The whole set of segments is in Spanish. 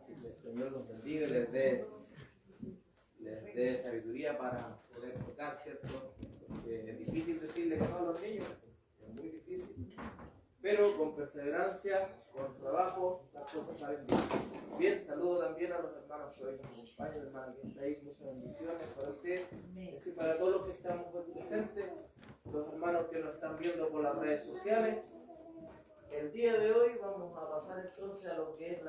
Así que el Señor los bendiga y les dé sabiduría para poder tocar, ¿cierto? Porque es difícil decirle que no a los niños, es muy difícil. Pero con perseverancia, con trabajo, las cosas salen bien. Bien, saludo también a los hermanos que hoy nos acompañan, hermana que está ahí, muchas bendiciones para usted, y para todos los que estamos aquí presentes, los hermanos que nos están viendo por las redes sociales. El día de hoy vamos a pasar entonces a lo que es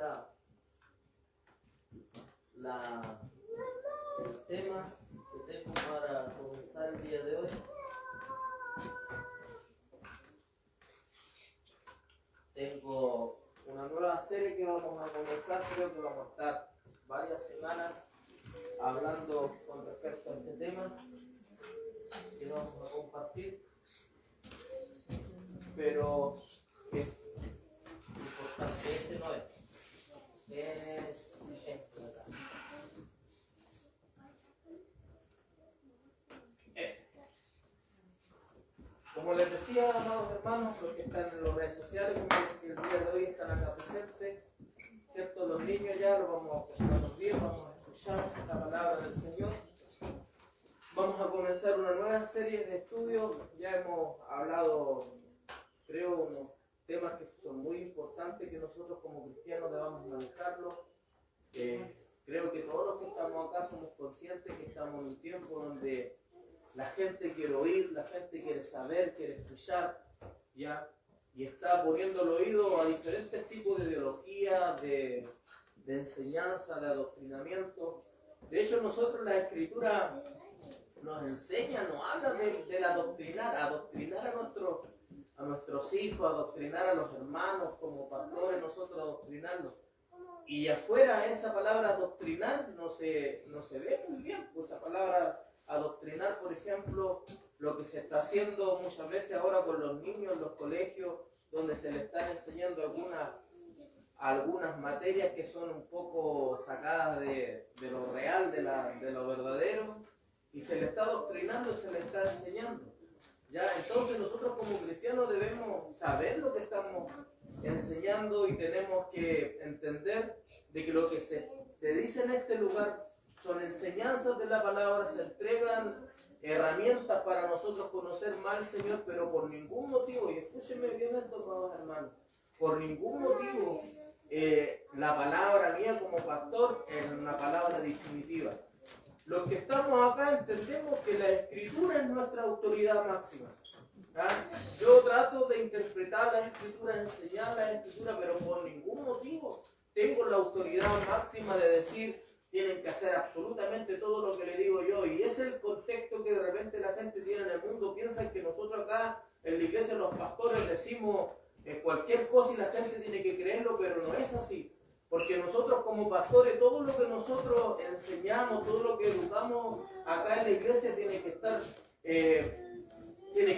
el tema que tengo para comenzar el día de hoy. Tengo una nueva serie que vamos a comenzar, creo que vamos a estar varias semanas hablando con respecto a este tema que vamos a compartir, pero es importante, ese no es este de acá. Ese. Como les decía, amados hermanos, los que están en las redes sociales, como que el día de hoy están acá presentes, ¿cierto? Los niños ya lo vamos a escuchar bien, vamos a escuchar la palabra del Señor. Vamos a comenzar una nueva serie de estudios. Ya hemos hablado, creo, unos temas que son muy importantes que nosotros como cristianos debamos manejarlos. Creo que todos los que estamos acá somos conscientes que estamos en un tiempo donde la gente quiere oír, la gente quiere saber, quiere escuchar, ¿ya? Y está poniendo el oído a diferentes tipos de ideología, de enseñanza, de adoctrinamiento. De hecho, nosotros la Escritura nos enseña, nos habla del adoctrinar a nuestros hijos, adoctrinar a los hermanos como pastores, nosotros adoctrinarlos. Y afuera esa palabra adoctrinar no se ve muy bien, pues esa palabra adoctrinar, por ejemplo, lo que se está haciendo muchas veces ahora con los niños en los colegios, donde se les están enseñando algunas materias que son un poco sacadas de lo real, de lo verdadero, y se les está adoctrinando, se les está enseñando. ¿Ya? Entonces nosotros como cristianos debemos saber lo que estamos enseñando y tenemos que entender de que lo que se te dice en este lugar son enseñanzas de la palabra, se entregan herramientas para nosotros conocer más al Señor, pero por ningún motivo, y escúchenme bien esto, amados hermanos, por ningún motivo la palabra mía como pastor es una palabra definitiva. Los que estamos acá entendemos que la Escritura es nuestra autoridad máxima. ¿Ah? Yo trato de interpretar las Escrituras, enseñar las Escrituras, pero por ningún motivo tengo la autoridad máxima de decir tienen que hacer absolutamente todo lo que le digo yo. Y ese es el contexto que de repente la gente tiene en el mundo. Piensan que nosotros acá en la iglesia los pastores decimos cualquier cosa y la gente tiene que creerlo, pero no es así. Porque nosotros como pastores, todo lo que nosotros enseñamos, todo lo que educamos acá en la iglesia tiene que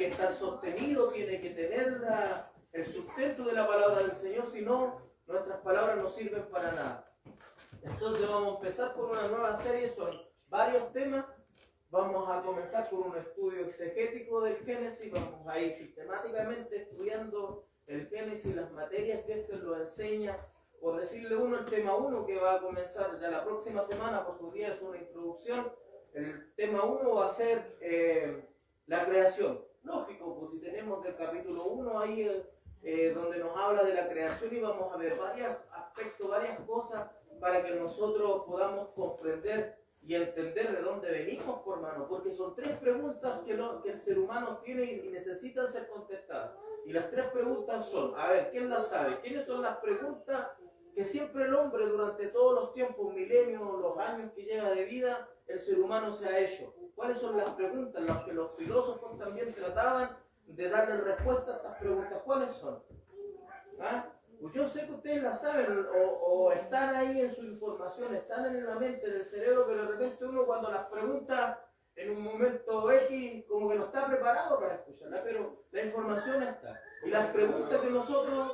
estar sostenido, tiene que tener el sustento de la palabra del Señor, si no, nuestras palabras no sirven para nada. Entonces vamos a empezar con una nueva serie, son varios temas. Vamos a comenzar con un estudio exegético del Génesis, vamos a ir sistemáticamente estudiando el Génesis, las materias que esto lo enseña. Por decirle uno, el tema 1 que va a comenzar ya la próxima semana, por sus días es una introducción. El tema 1 va a ser la creación. Lógico, pues si tenemos del capítulo 1 ahí donde nos habla de la creación y vamos a ver varios aspectos, varias cosas para que nosotros podamos comprender y entender de dónde venimos, por hermano, porque son tres preguntas que el ser humano tiene y necesitan ser contestadas. Y las tres preguntas son, a ver, ¿quién las sabe? ¿Quiénes son las preguntas que siempre el hombre durante todos los tiempos, milenios, los años que llega de vida, el ser humano se ha hecho? ¿Cuáles son las preguntas? Las que los filósofos también trataban de darle respuesta a estas preguntas. ¿Cuáles son? ¿Ah? Pues yo sé que ustedes las saben o están ahí en su información, están en la mente, en el cerebro, pero de repente uno cuando las pregunta en un momento X como que no está preparado para escucharla, pero la información está. Y las preguntas que nosotros...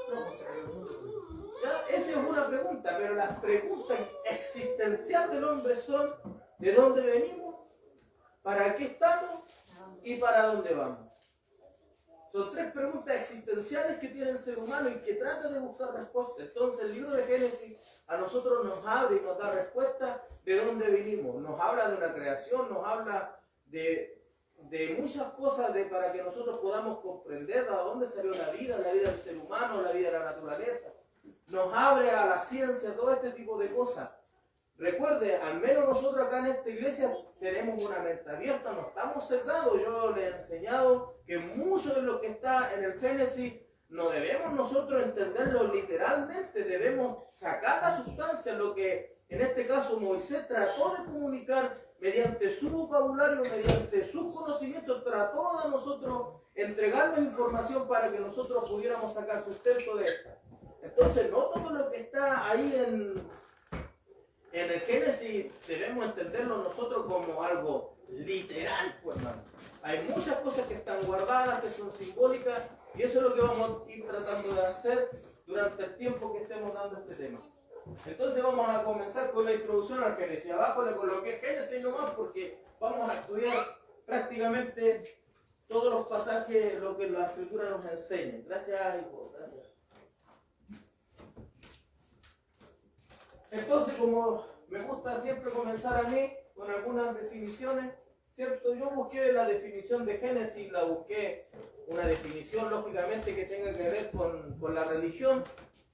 Ya, esa es una pregunta, pero las preguntas existenciales del hombre son ¿de dónde venimos? ¿Para qué estamos? ¿Y para dónde vamos? Son tres preguntas existenciales que tiene el ser humano y que trata de buscar respuesta. Entonces el libro de Génesis a nosotros nos abre y nos da respuesta de dónde vinimos. Nos habla de una creación, nos habla de muchas cosas para que nosotros podamos comprender de dónde salió la vida del ser humano, la vida de la naturaleza. Nos abre a la ciencia, todo este tipo de cosas. Recuerde, al menos nosotros acá en esta iglesia tenemos una mente abierta, no estamos cerrados. Yo les he enseñado que mucho de lo que está en el Génesis no debemos nosotros entenderlo literalmente, debemos sacar la sustancia, lo que en este caso Moisés trató de comunicar mediante su vocabulario, mediante sus conocimientos, trató a nosotros entregarnos información para que nosotros pudiéramos sacar sustento de esta. Entonces, no todo lo que está ahí en el Génesis debemos entenderlo nosotros como algo literal, pues, hermano. Hay muchas cosas que están guardadas, que son simbólicas, y eso es lo que vamos a ir tratando de hacer durante el tiempo que estemos dando este tema. Entonces vamos a comenzar con la introducción al Génesis. Abajo le coloqué Génesis nomás porque vamos a estudiar prácticamente todos los pasajes, lo que la Escritura nos enseña. Gracias, hijo, gracias. Entonces, como me gusta siempre comenzar a mí con algunas definiciones, ¿cierto? Yo busqué la definición de Génesis, la busqué una definición lógicamente que tenga que ver con la religión,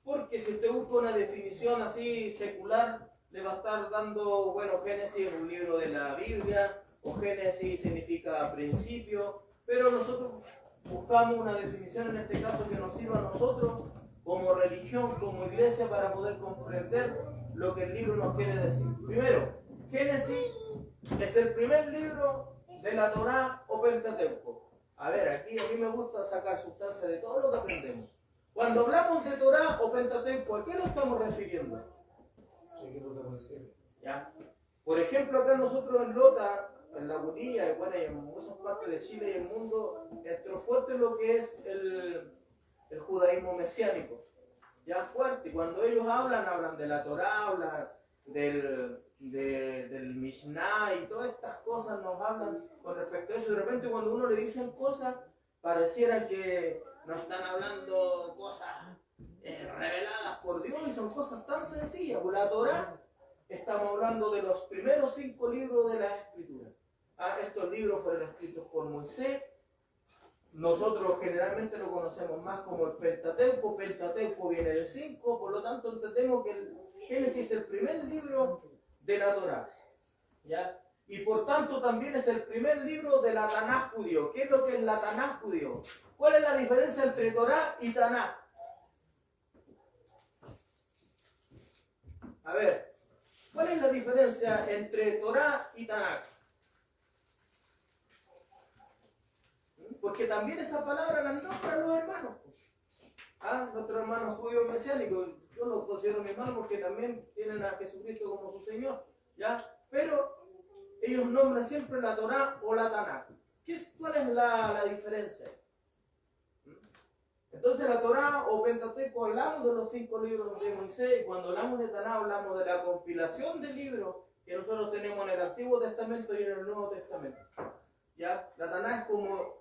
porque si usted busca una definición así secular, le va a estar dando, bueno, Génesis es un libro de la Biblia, o Génesis significa principio, pero nosotros buscamos una definición en este caso que nos sirva a nosotros como religión, como iglesia, para poder comprender lo que el libro nos quiere decir. Primero, Génesis es el primer libro de la Torá o Pentateuco. A ver, aquí a mí me gusta sacar sustancia de todo lo que aprendemos. Cuando hablamos de Torá o Pentateuco, ¿a qué nos estamos refiriendo? ¿Ya? Por ejemplo, acá nosotros en Lota, en La Gunilla, y bueno, en muchas partes de Chile y el mundo, entró fuerte lo que es el judaísmo mesiánico. Ya fuerte. Cuando ellos hablan de la Torá, hablan del Mishnah y todas estas cosas nos hablan con respecto a eso. De repente cuando uno le dicen cosas, pareciera que nos están hablando cosas reveladas por Dios y son cosas tan sencillas. Por la Torá estamos hablando de los primeros 5 libros de la Escritura. Estos libros fueron escritos por Moisés. Nosotros generalmente lo conocemos más como el Pentateuco. Pentateuco viene de 5, por lo tanto entendemos que el Génesis es el primer libro de la Torá, ¿ya? Y por tanto también es el primer libro de la Tanaj judío. ¿Qué es lo que es la Tanaj judío? ¿Cuál es la diferencia entre Torá y Tanaj? A ver, ¿cuál es la diferencia entre Torá y Tanaj? Porque también esa palabra la nombran los hermanos. Nuestros hermanos judíos mesiánicos, yo los considero mis hermanos porque también tienen a Jesucristo como su Señor, ¿ya? Pero ellos nombran siempre la Torá o la Tanaj. ¿Cuál es la diferencia? Entonces la Torá o Pentateuco hablamos de los 5 libros de Moisés, y cuando hablamos de Tanaj hablamos de la compilación de libros que nosotros tenemos en el Antiguo Testamento y en el Nuevo Testamento. ¿Ya? La Tanaj es como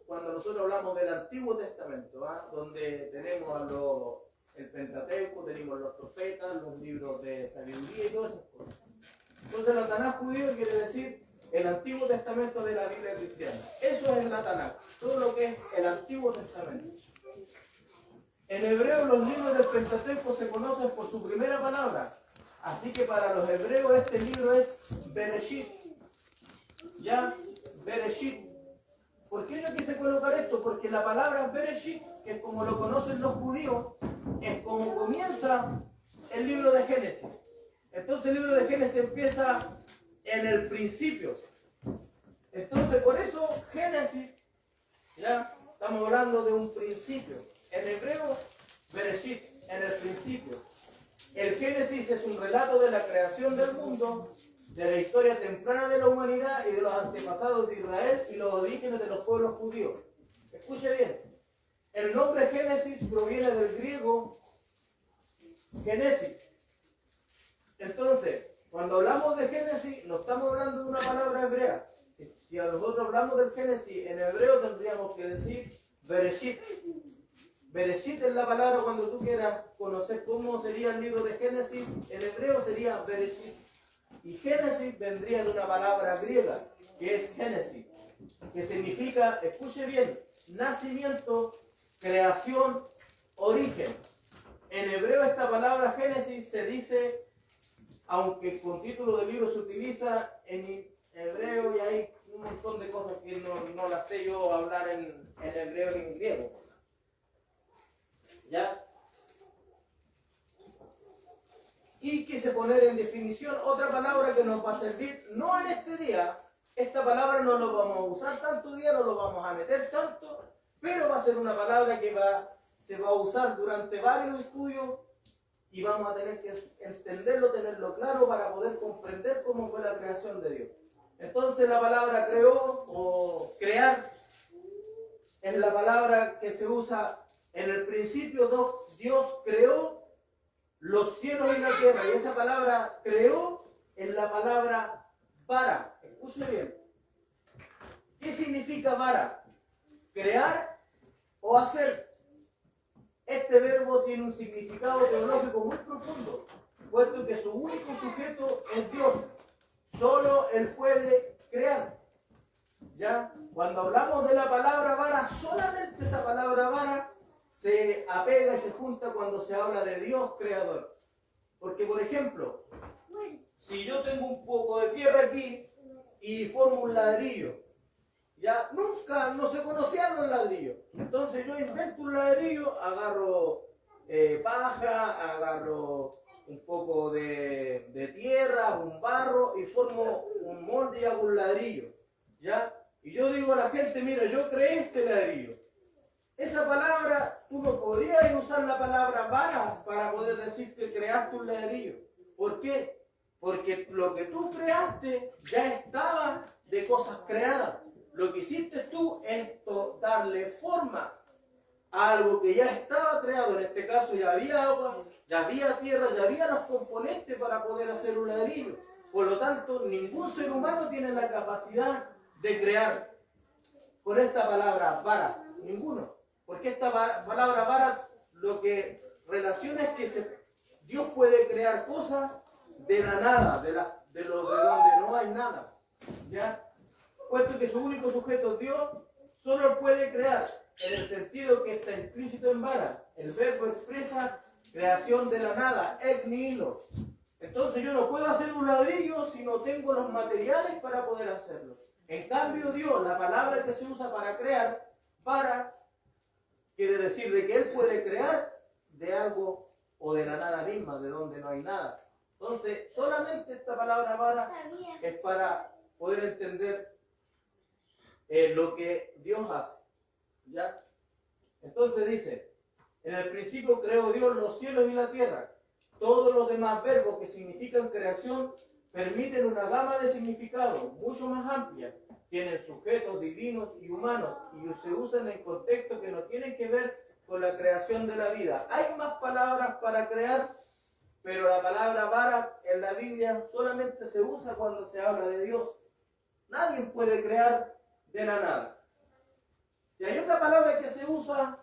cuando nosotros hablamos del Antiguo Testamento, donde tenemos el Pentateuco, tenemos los profetas, los libros de sabiduría y todas esas cosas. Entonces la Tanaj judío quiere decir el Antiguo Testamento de la Biblia cristiana. Eso es la Tanaj, todo lo que es el Antiguo Testamento. En hebreo los libros del Pentateuco se conocen por su primera palabra, así que para los hebreos este libro es Bereshit. ¿Ya? Bereshit. ¿Por qué yo quise colocar esto? Porque la palabra Bereshit, que es como lo conocen los judíos, es como comienza el libro de Génesis. Entonces el libro de Génesis empieza en el principio. Entonces por eso Génesis, ya estamos hablando de un principio. En hebreo, Bereshit, en el principio. El Génesis es un relato de la creación del mundo, de la historia temprana de la humanidad y de los antepasados de Israel y los orígenes de los pueblos judíos. Escuche bien, el nombre Génesis proviene del griego Génesis. Entonces, cuando hablamos de Génesis, no estamos hablando de una palabra hebrea. Si nosotros hablamos del Génesis en hebreo, tendríamos que decir Bereshit. Bereshit es la palabra cuando tú quieras conocer cómo sería el libro de Génesis. En hebreo sería Bereshit. Y Génesis vendría de una palabra griega, que es Génesis, que significa, escuche bien, nacimiento, creación, origen. En hebreo esta palabra Génesis se dice, aunque con título de libro se utiliza en hebreo y hay un montón de cosas que no las sé yo hablar en hebreo ni en griego. ¿Ya? Y quise poner en definición otra palabra que nos va a servir, no en este día, esta palabra no lo vamos a usar tanto día, no lo vamos a meter tanto, pero va a ser una palabra que se va a usar durante varios estudios y vamos a tener que entenderlo, tenerlo claro para poder comprender cómo fue la creación de Dios. Entonces la palabra creó o crear es la palabra que se usa en el principio. Dios creó los cielos y la tierra, y esa palabra creó es la palabra bara. Escuche bien. ¿Qué significa bara? Crear o hacer. Este verbo tiene un significado teológico muy profundo, puesto que su único sujeto es Dios. Solo Él puede crear. ¿Ya? Cuando hablamos de la palabra vara, solamente esa palabra vara se apega y se junta cuando se habla de Dios creador. Porque, por ejemplo, si yo tengo un poco de tierra aquí y formo un ladrillo, ya nunca no se conocían los ladrillos. Entonces yo invento un ladrillo, agarro paja, agarro un poco de tierra, un barro y formo un molde y hago un ladrillo. ¿Ya? Y yo digo a la gente, mira, yo creé este ladrillo. Esa palabra, tú no podrías usar la palabra vara para poder decir que creaste un ladrillo. ¿Por qué? Porque lo que tú creaste ya estaba de cosas creadas. Lo que hiciste tú es darle forma a algo que ya estaba creado. En este caso ya había agua, ya había tierra, ya había los componentes para poder hacer un ladrillo. Por lo tanto, ningún ser humano tiene la capacidad de crear con esta palabra vara. Ninguno. Porque esta palabra vara lo que relaciona es que Dios puede crear cosas de la nada, de donde no hay nada. ¿Ya? Puesto que su único sujeto es Dios, solo Él puede crear, en el sentido que está implícito en vara. El verbo expresa creación de la nada, ex nihilo. Entonces yo no puedo hacer un ladrillo si no tengo los materiales para poder hacerlo. En cambio Dios, la palabra que se usa para crear, para, quiere decir de que Él puede crear de algo o de la nada misma, de donde no hay nada. Entonces, solamente esta palabra para es para poder entender lo que Dios hace. ¿Ya? Entonces dice, en el principio creó Dios los cielos y la tierra. Todos los demás verbos que significan creación permiten una gama de significados mucho más amplia. Tienen sujetos divinos y humanos y se usan en contextos que no tienen que ver con la creación de la vida. Hay más palabras para crear, pero la palabra vara en la Biblia solamente se usa cuando se habla de Dios. Nadie puede crear de la nada. Y hay otra palabra que se usa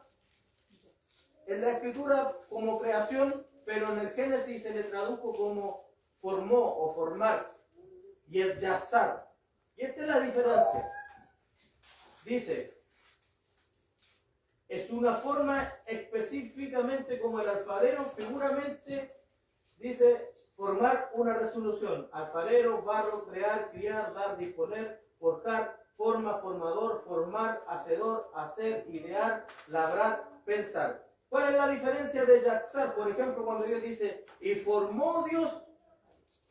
en la Escritura como creación, pero en el Génesis se le tradujo como formó o formar, y el yazar. Y esta es la diferencia. Dice, es una forma específicamente como el alfarero, figuramente, dice, formar una resolución. Alfarero, barro, crear, criar, dar, disponer, forjar, forma, formador, formar, hacedor, hacer, idear, labrar, pensar. ¿Cuál es la diferencia de yazar? Por ejemplo, cuando Dios dice, y formó Dios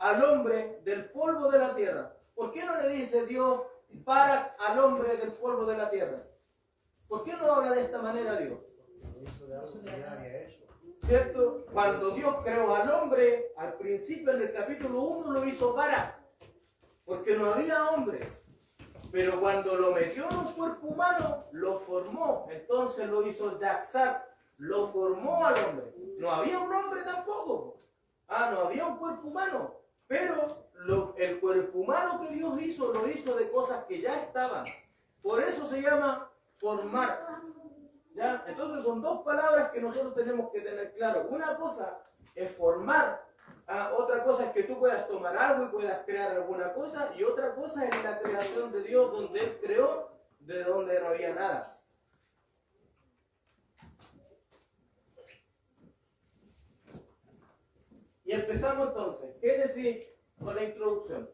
al hombre del polvo de la tierra. ¿Por qué no le dice Dios para al hombre del polvo de la tierra? ¿Por qué no habla de esta manera Dios? ¿Cierto? Cuando Dios creó al hombre, al principio en el capítulo 1 lo hizo para, porque no había hombre. Pero cuando lo metió en un cuerpo humano, lo formó. Entonces lo hizo yazar, lo formó al hombre. No había un hombre tampoco. No había un cuerpo humano. Pero el cuerpo humano que Dios hizo, lo hizo de cosas que ya estaban. Por eso se llama formar. ¿Ya? Entonces son dos palabras que nosotros tenemos que tener claro. Una cosa es formar, otra cosa es que tú puedas tomar algo y puedas crear alguna cosa, y otra cosa es la creación de Dios, donde Él creó de donde no había nada. Y empezamos entonces. Génesis, con la introducción.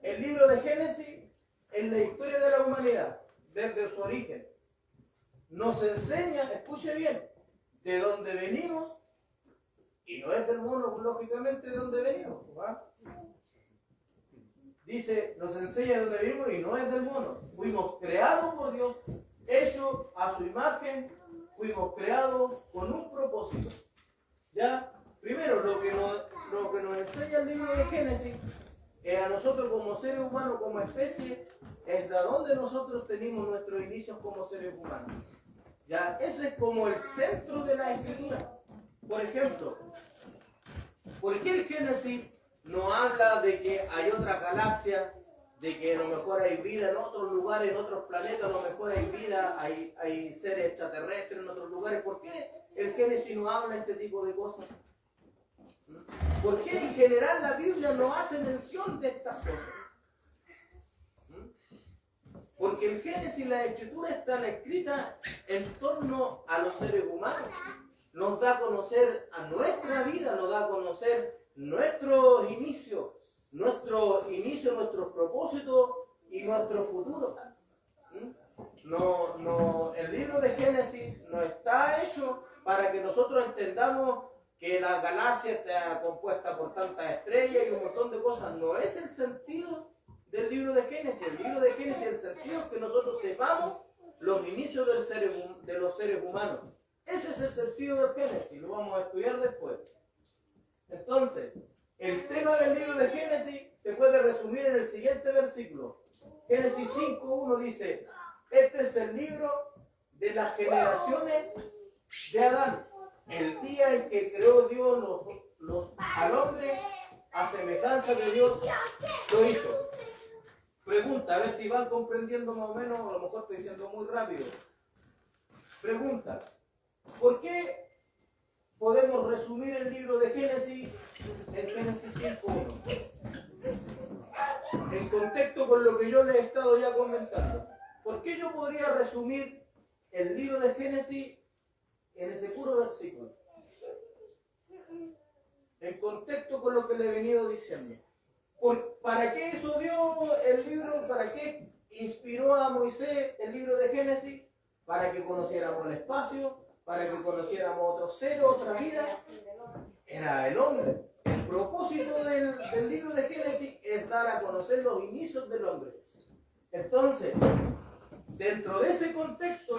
El libro de Génesis es la historia de la humanidad, desde su origen. Nos enseña, escuche bien, de dónde venimos, y no es del mono, lógicamente, de dónde venimos. ¿Va? Dice, nos enseña de dónde venimos y no es del mono. Fuimos creados por Dios, hechos a su imagen, fuimos creados con un propósito. ¿Ya? Primero, lo que nos enseña el libro de Génesis, a nosotros como seres humanos, como especie, es de dónde nosotros tenemos nuestros inicios como seres humanos. ¿Ya? Ese es como el centro de la escritura. Por ejemplo, ¿por qué el Génesis no habla de que hay otra galaxia, de que a lo mejor hay vida en otros lugares, en otros planetas, a lo mejor hay vida, hay seres extraterrestres en otros lugares? ¿Por qué el Génesis no habla de este tipo de cosas? ¿Por qué en general la Biblia no hace mención de estas cosas? Porque el Génesis y la Escritura están escritas en torno a los seres humanos. Nos da a conocer a nuestra vida, nos da a conocer nuestros inicios, nuestros propósitos y nuestro futuro. El libro de Génesis no está hecho para que nosotros entendamos que la galaxia está compuesta por tantas estrellas y un montón de cosas. No es el sentido del libro de Génesis. El libro de Génesis, el sentido es que nosotros sepamos los inicios de los seres humanos. Ese es el sentido del Génesis, lo vamos a estudiar después. Entonces, el tema del libro de Génesis se puede resumir en el siguiente versículo. Génesis 5:1 dice, este es el libro de las generaciones de Adán, el día en que creó Dios al hombre, a semejanza de Dios lo hizo. Pregunta, a ver si van comprendiendo más o menos, a lo mejor estoy diciendo muy rápido. Pregunta, ¿por qué podemos resumir el libro de Génesis en Génesis 5:1? En contexto con lo que yo les he estado ya comentando. ¿Por qué yo podría resumir el libro de Génesis en ese puro versículo? En contexto con lo que le he venido diciendo. ¿Para qué hizo Dios el libro? ¿Para qué inspiró a Moisés el libro de Génesis? Para que conociéramos el espacio, para que conociéramos otros seres, otra vida. Era el hombre. El propósito del libro de Génesis es dar a conocer los inicios del hombre. Entonces, dentro de ese contexto,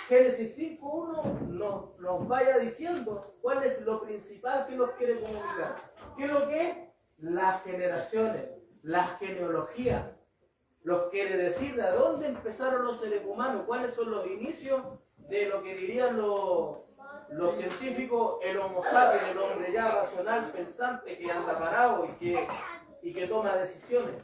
Génesis 5:1 nos vaya diciendo cuál es lo principal que nos quiere comunicar. ¿Qué es lo que es? Las generaciones, la genealogía. Nos quiere decir de dónde empezaron los seres humanos, cuáles son los inicios de lo que dirían los científicos, el Homo sapiens, el hombre ya racional, pensante, que anda parado y que toma decisiones.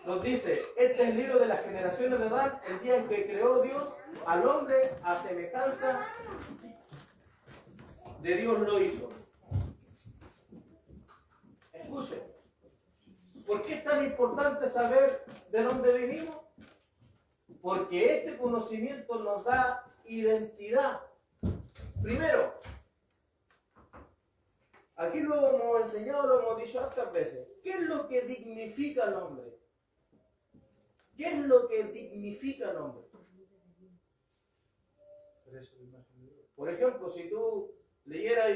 Nos dice, este es el libro de las generaciones de Adán, el día en que creó Dios al hombre a semejanza de Dios lo hizo. Escuchen, ¿por qué es tan importante saber de dónde venimos? Porque este conocimiento nos da identidad. Primero, aquí lo hemos enseñado, lo hemos dicho hartas veces. ¿Qué es lo que dignifica al hombre? ¿Qué es lo que dignifica al hombre? Por ejemplo, si tú leyeras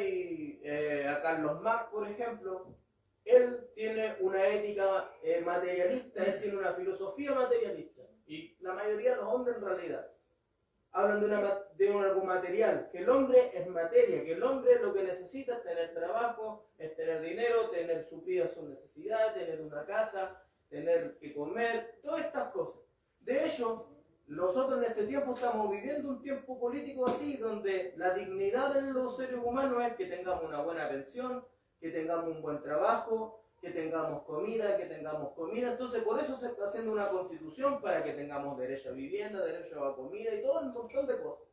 a Carlos Marx, por ejemplo, él tiene una ética materialista, él tiene una filosofía materialista. Y la mayoría de los hombres en realidad hablan de algo material, que el hombre es materia, que el hombre lo que necesita es tener trabajo, es tener dinero, tener suplidas sus necesidades, tener una casa, tener que comer, todas estas cosas. De hecho, nosotros en este tiempo estamos viviendo un tiempo político así, donde la dignidad de los seres humanos es que tengamos una buena pensión, que tengamos un buen trabajo, que tengamos comida, que tengamos comida. Entonces por eso se está haciendo una constitución para que tengamos derecho a vivienda, derecho a comida y todo un montón de cosas.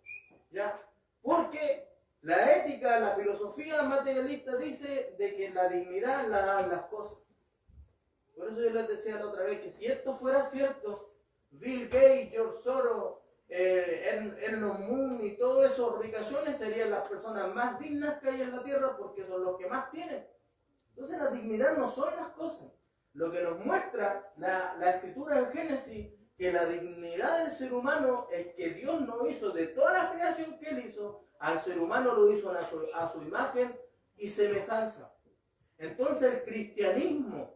¿Ya? Porque la ética, la filosofía materialista dice de que la dignidad la dan las cosas. Por eso yo les decía la otra vez que si esto fuera cierto, Bill Gates, George Soros, Elon Musk y todos esos ricachones serían las personas más dignas que hay en la tierra porque son los que más tienen. Entonces la dignidad no son las cosas. Lo que nos muestra la escritura de Génesis, que la dignidad del ser humano es que Dios no hizo de toda la creación que Él hizo, al ser humano lo hizo a su imagen y semejanza. Entonces el cristianismo,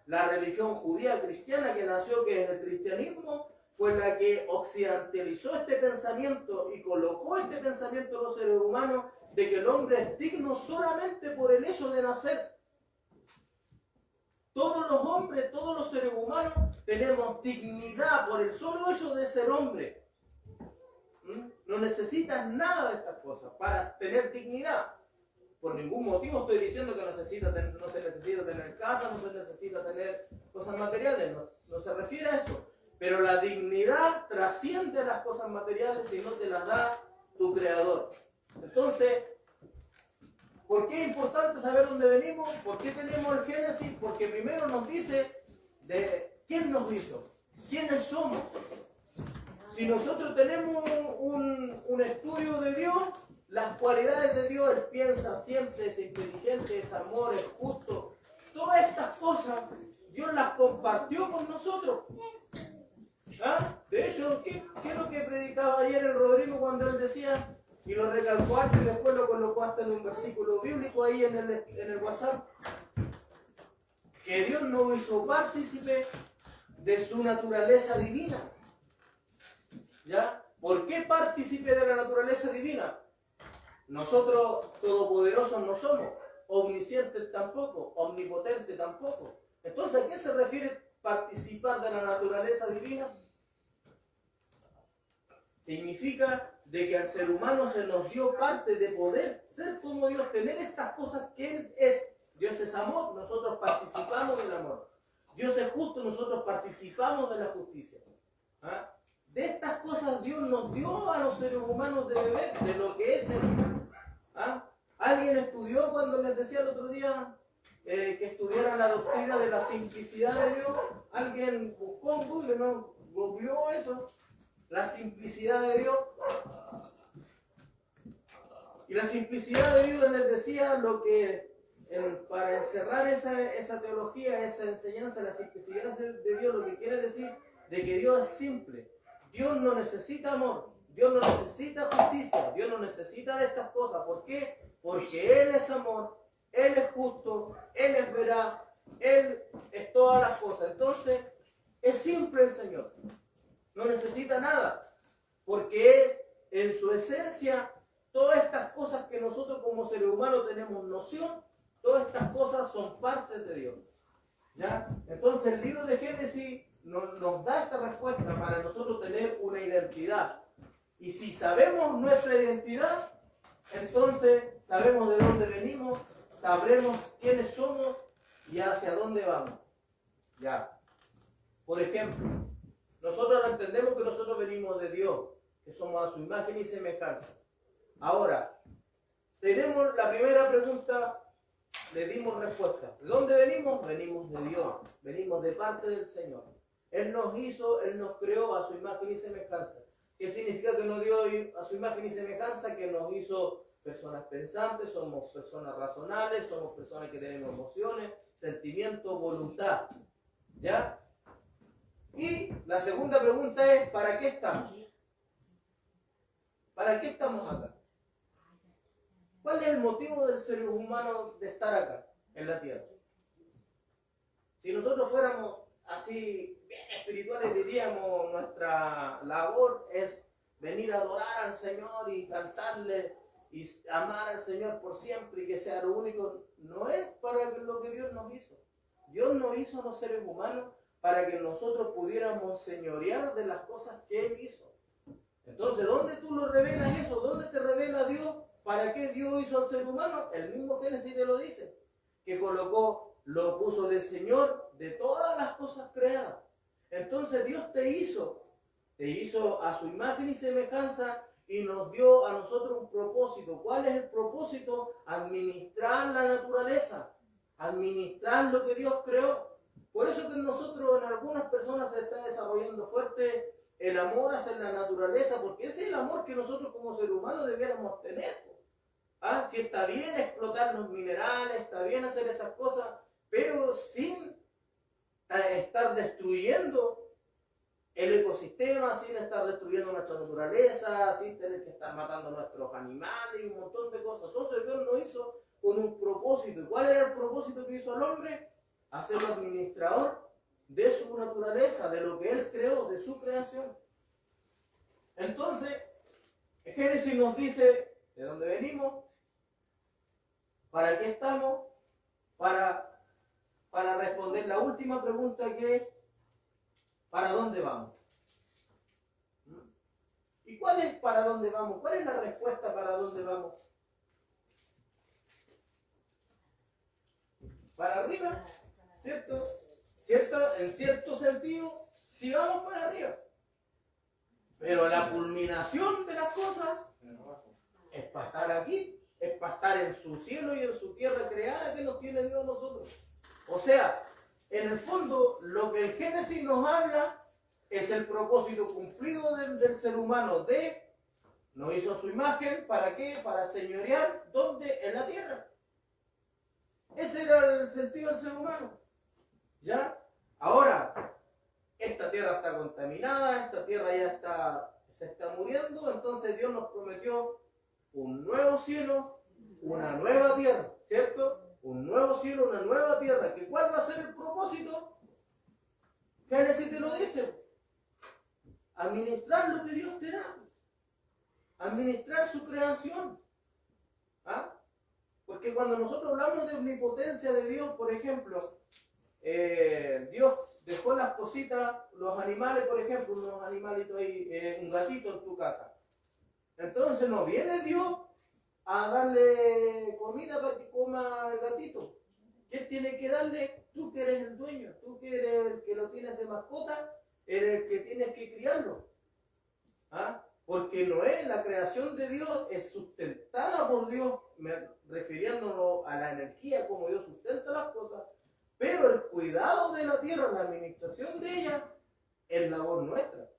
la religión judía cristiana que nació, que es el cristianismo, fue la que occidentalizó este pensamiento y colocó este pensamiento en los seres humanos de que el hombre es digno solamente por el hecho de nacer. Todos los hombres, todos los seres humanos tenemos dignidad por el solo hecho de ser hombre. No necesitas nada de estas cosas para tener dignidad. Por ningún motivo estoy diciendo que no se necesita tener casa, no se necesita tener cosas materiales, no se refiere a eso. Pero la dignidad trasciende las cosas materiales y no te las da tu Creador. Entonces, ¿por qué es importante saber dónde venimos? ¿Por qué tenemos el Génesis? Porque primero nos dice de quién nos hizo, quiénes somos. Si nosotros tenemos un estudio de Dios, las cualidades de Dios, Él piensa siempre, es inteligente, es amor, es justo. Todas estas cosas Dios las compartió con nosotros. De hecho, ¿qué es lo que predicaba ayer el Rodrigo cuando él decía, y lo recalcó antes y después lo colocó hasta en un versículo bíblico ahí en el WhatsApp? Que Dios nos hizo partícipe de su naturaleza divina. ¿Ya? ¿Por qué partícipe de la naturaleza divina? Nosotros todopoderosos no somos, omniscientes tampoco, omnipotentes tampoco. Entonces, ¿a qué se refiere participar de la naturaleza divina? Significa de que al ser humano se nos dio parte de poder ser como Dios, tener estas cosas que Él es. Dios es amor, nosotros participamos del amor. Dios es justo, nosotros participamos de la justicia. De estas cosas Dios nos dio a los seres humanos de beber, de lo que es Él. ¿Alguien estudió cuando les decía el otro día que estudiaran la doctrina de la simplicidad de Dios? ¿Alguien buscó en Google, no? ¿Googleó eso? La simplicidad de Dios. Y la simplicidad de Dios les decía lo que, para encerrar esa teología, esa enseñanza, la simplicidad de Dios, lo que quiere decir de que Dios es simple. Dios no necesita amor, Dios no necesita justicia, Dios no necesita de estas cosas. ¿Por qué? Porque Él es amor, Él es justo, Él es veraz, Él es todas las cosas. Entonces, es simple el Señor. No necesita nada, porque en su esencia, todas estas cosas que nosotros como seres humanos tenemos noción, todas estas cosas son partes de Dios. ¿Ya? Entonces el libro de Génesis nos da esta respuesta para nosotros tener una identidad. Y si sabemos nuestra identidad, entonces sabemos de dónde venimos, sabremos quiénes somos y hacia dónde vamos. ¿Ya? Por ejemplo, nosotros entendemos que nosotros venimos de Dios, que somos a su imagen y semejanza. Ahora, tenemos la primera pregunta, le dimos respuesta. ¿De dónde venimos? Venimos de Dios, venimos de parte del Señor. Él nos hizo, Él nos creó a su imagen y semejanza. ¿Qué significa que nos dio a su imagen y semejanza? Que nos hizo personas pensantes, somos personas razonables, somos personas que tenemos emociones, sentimientos, voluntad. ¿Ya? Y la segunda pregunta es, ¿para qué estamos? ¿Para qué estamos acá? ¿Cuál es el motivo del ser humano de estar acá, en la tierra? Si nosotros fuéramos así bien espirituales, diríamos, nuestra labor es venir a adorar al Señor y cantarle y amar al Señor por siempre y que sea lo único. No es para lo que Dios nos hizo. Dios nos hizo a los seres humanos para que nosotros pudiéramos señorear de las cosas que Él hizo. Entonces, ¿dónde tú lo revelas eso? ¿Dónde te revela Dios? ¿Para qué Dios hizo al ser humano? El mismo Génesis te lo dice, que colocó lo puso de Señor de todas las cosas creadas. Entonces Dios te hizo a su imagen y semejanza y nos dio a nosotros un propósito. ¿Cuál es el propósito? Administrar la naturaleza, administrar lo que Dios creó. Por eso que en nosotros, en algunas personas se está desarrollando fuerte el amor hacia la naturaleza, porque ese es el amor que nosotros como seres humanos debiéramos tener. ¿Ah? Si está bien explotar los minerales, está bien hacer esas cosas, pero sin estar destruyendo el ecosistema, sin estar destruyendo nuestra naturaleza, sin tener que estar matando a nuestros animales y un montón de cosas. Entonces Dios nos hizo con un propósito. ¿Y cuál era el propósito que hizo al hombre? Hacerlo administrador de su naturaleza, de lo que Él creó, de su creación. Entonces, Génesis nos dice de dónde venimos, para qué estamos, para responder la última pregunta que es, ¿para dónde vamos? ¿Y cuál es para dónde vamos? ¿Cuál es la respuesta para dónde vamos? Para arriba, ¿cierto? En cierto sentido, sí vamos para arriba. Pero la culminación de las cosas es para estar aquí, es para estar en su cielo y en su tierra creada que nos tiene Dios a nosotros. O sea, en el fondo, lo que el Génesis nos habla es el propósito cumplido del ser humano nos hizo a su imagen, ¿para qué? Para señorear, ¿dónde? En la tierra. Ese era el sentido del ser humano. ¿Ya? Ahora, esta tierra está contaminada, esta tierra ya se está muriendo, entonces Dios nos prometió un nuevo cielo, una nueva tierra, ¿cierto? Un nuevo cielo, una nueva tierra. ¿Que cuál va a ser el propósito? Génesis te lo dice. Administrar lo que Dios te da. Administrar su creación. ¿Ah? Porque cuando nosotros hablamos de omnipotencia de Dios, por ejemplo, Dios dejó las cositas, los animales, por ejemplo, unos animalitos ahí, un gatito en tu casa. Entonces no viene Dios a darle comida para que coma el gatito. ¿Quién tiene que darle? Tú que eres el dueño, tú que eres el que lo tienes de mascota, eres el que tienes que criarlo. ¿Ah? Porque Noé, la creación de Dios, es sustentada por Dios, refiriéndonos a la energía, como Dios sustenta las cosas, pero el cuidado de la tierra, la administración de ella, es labor nuestra.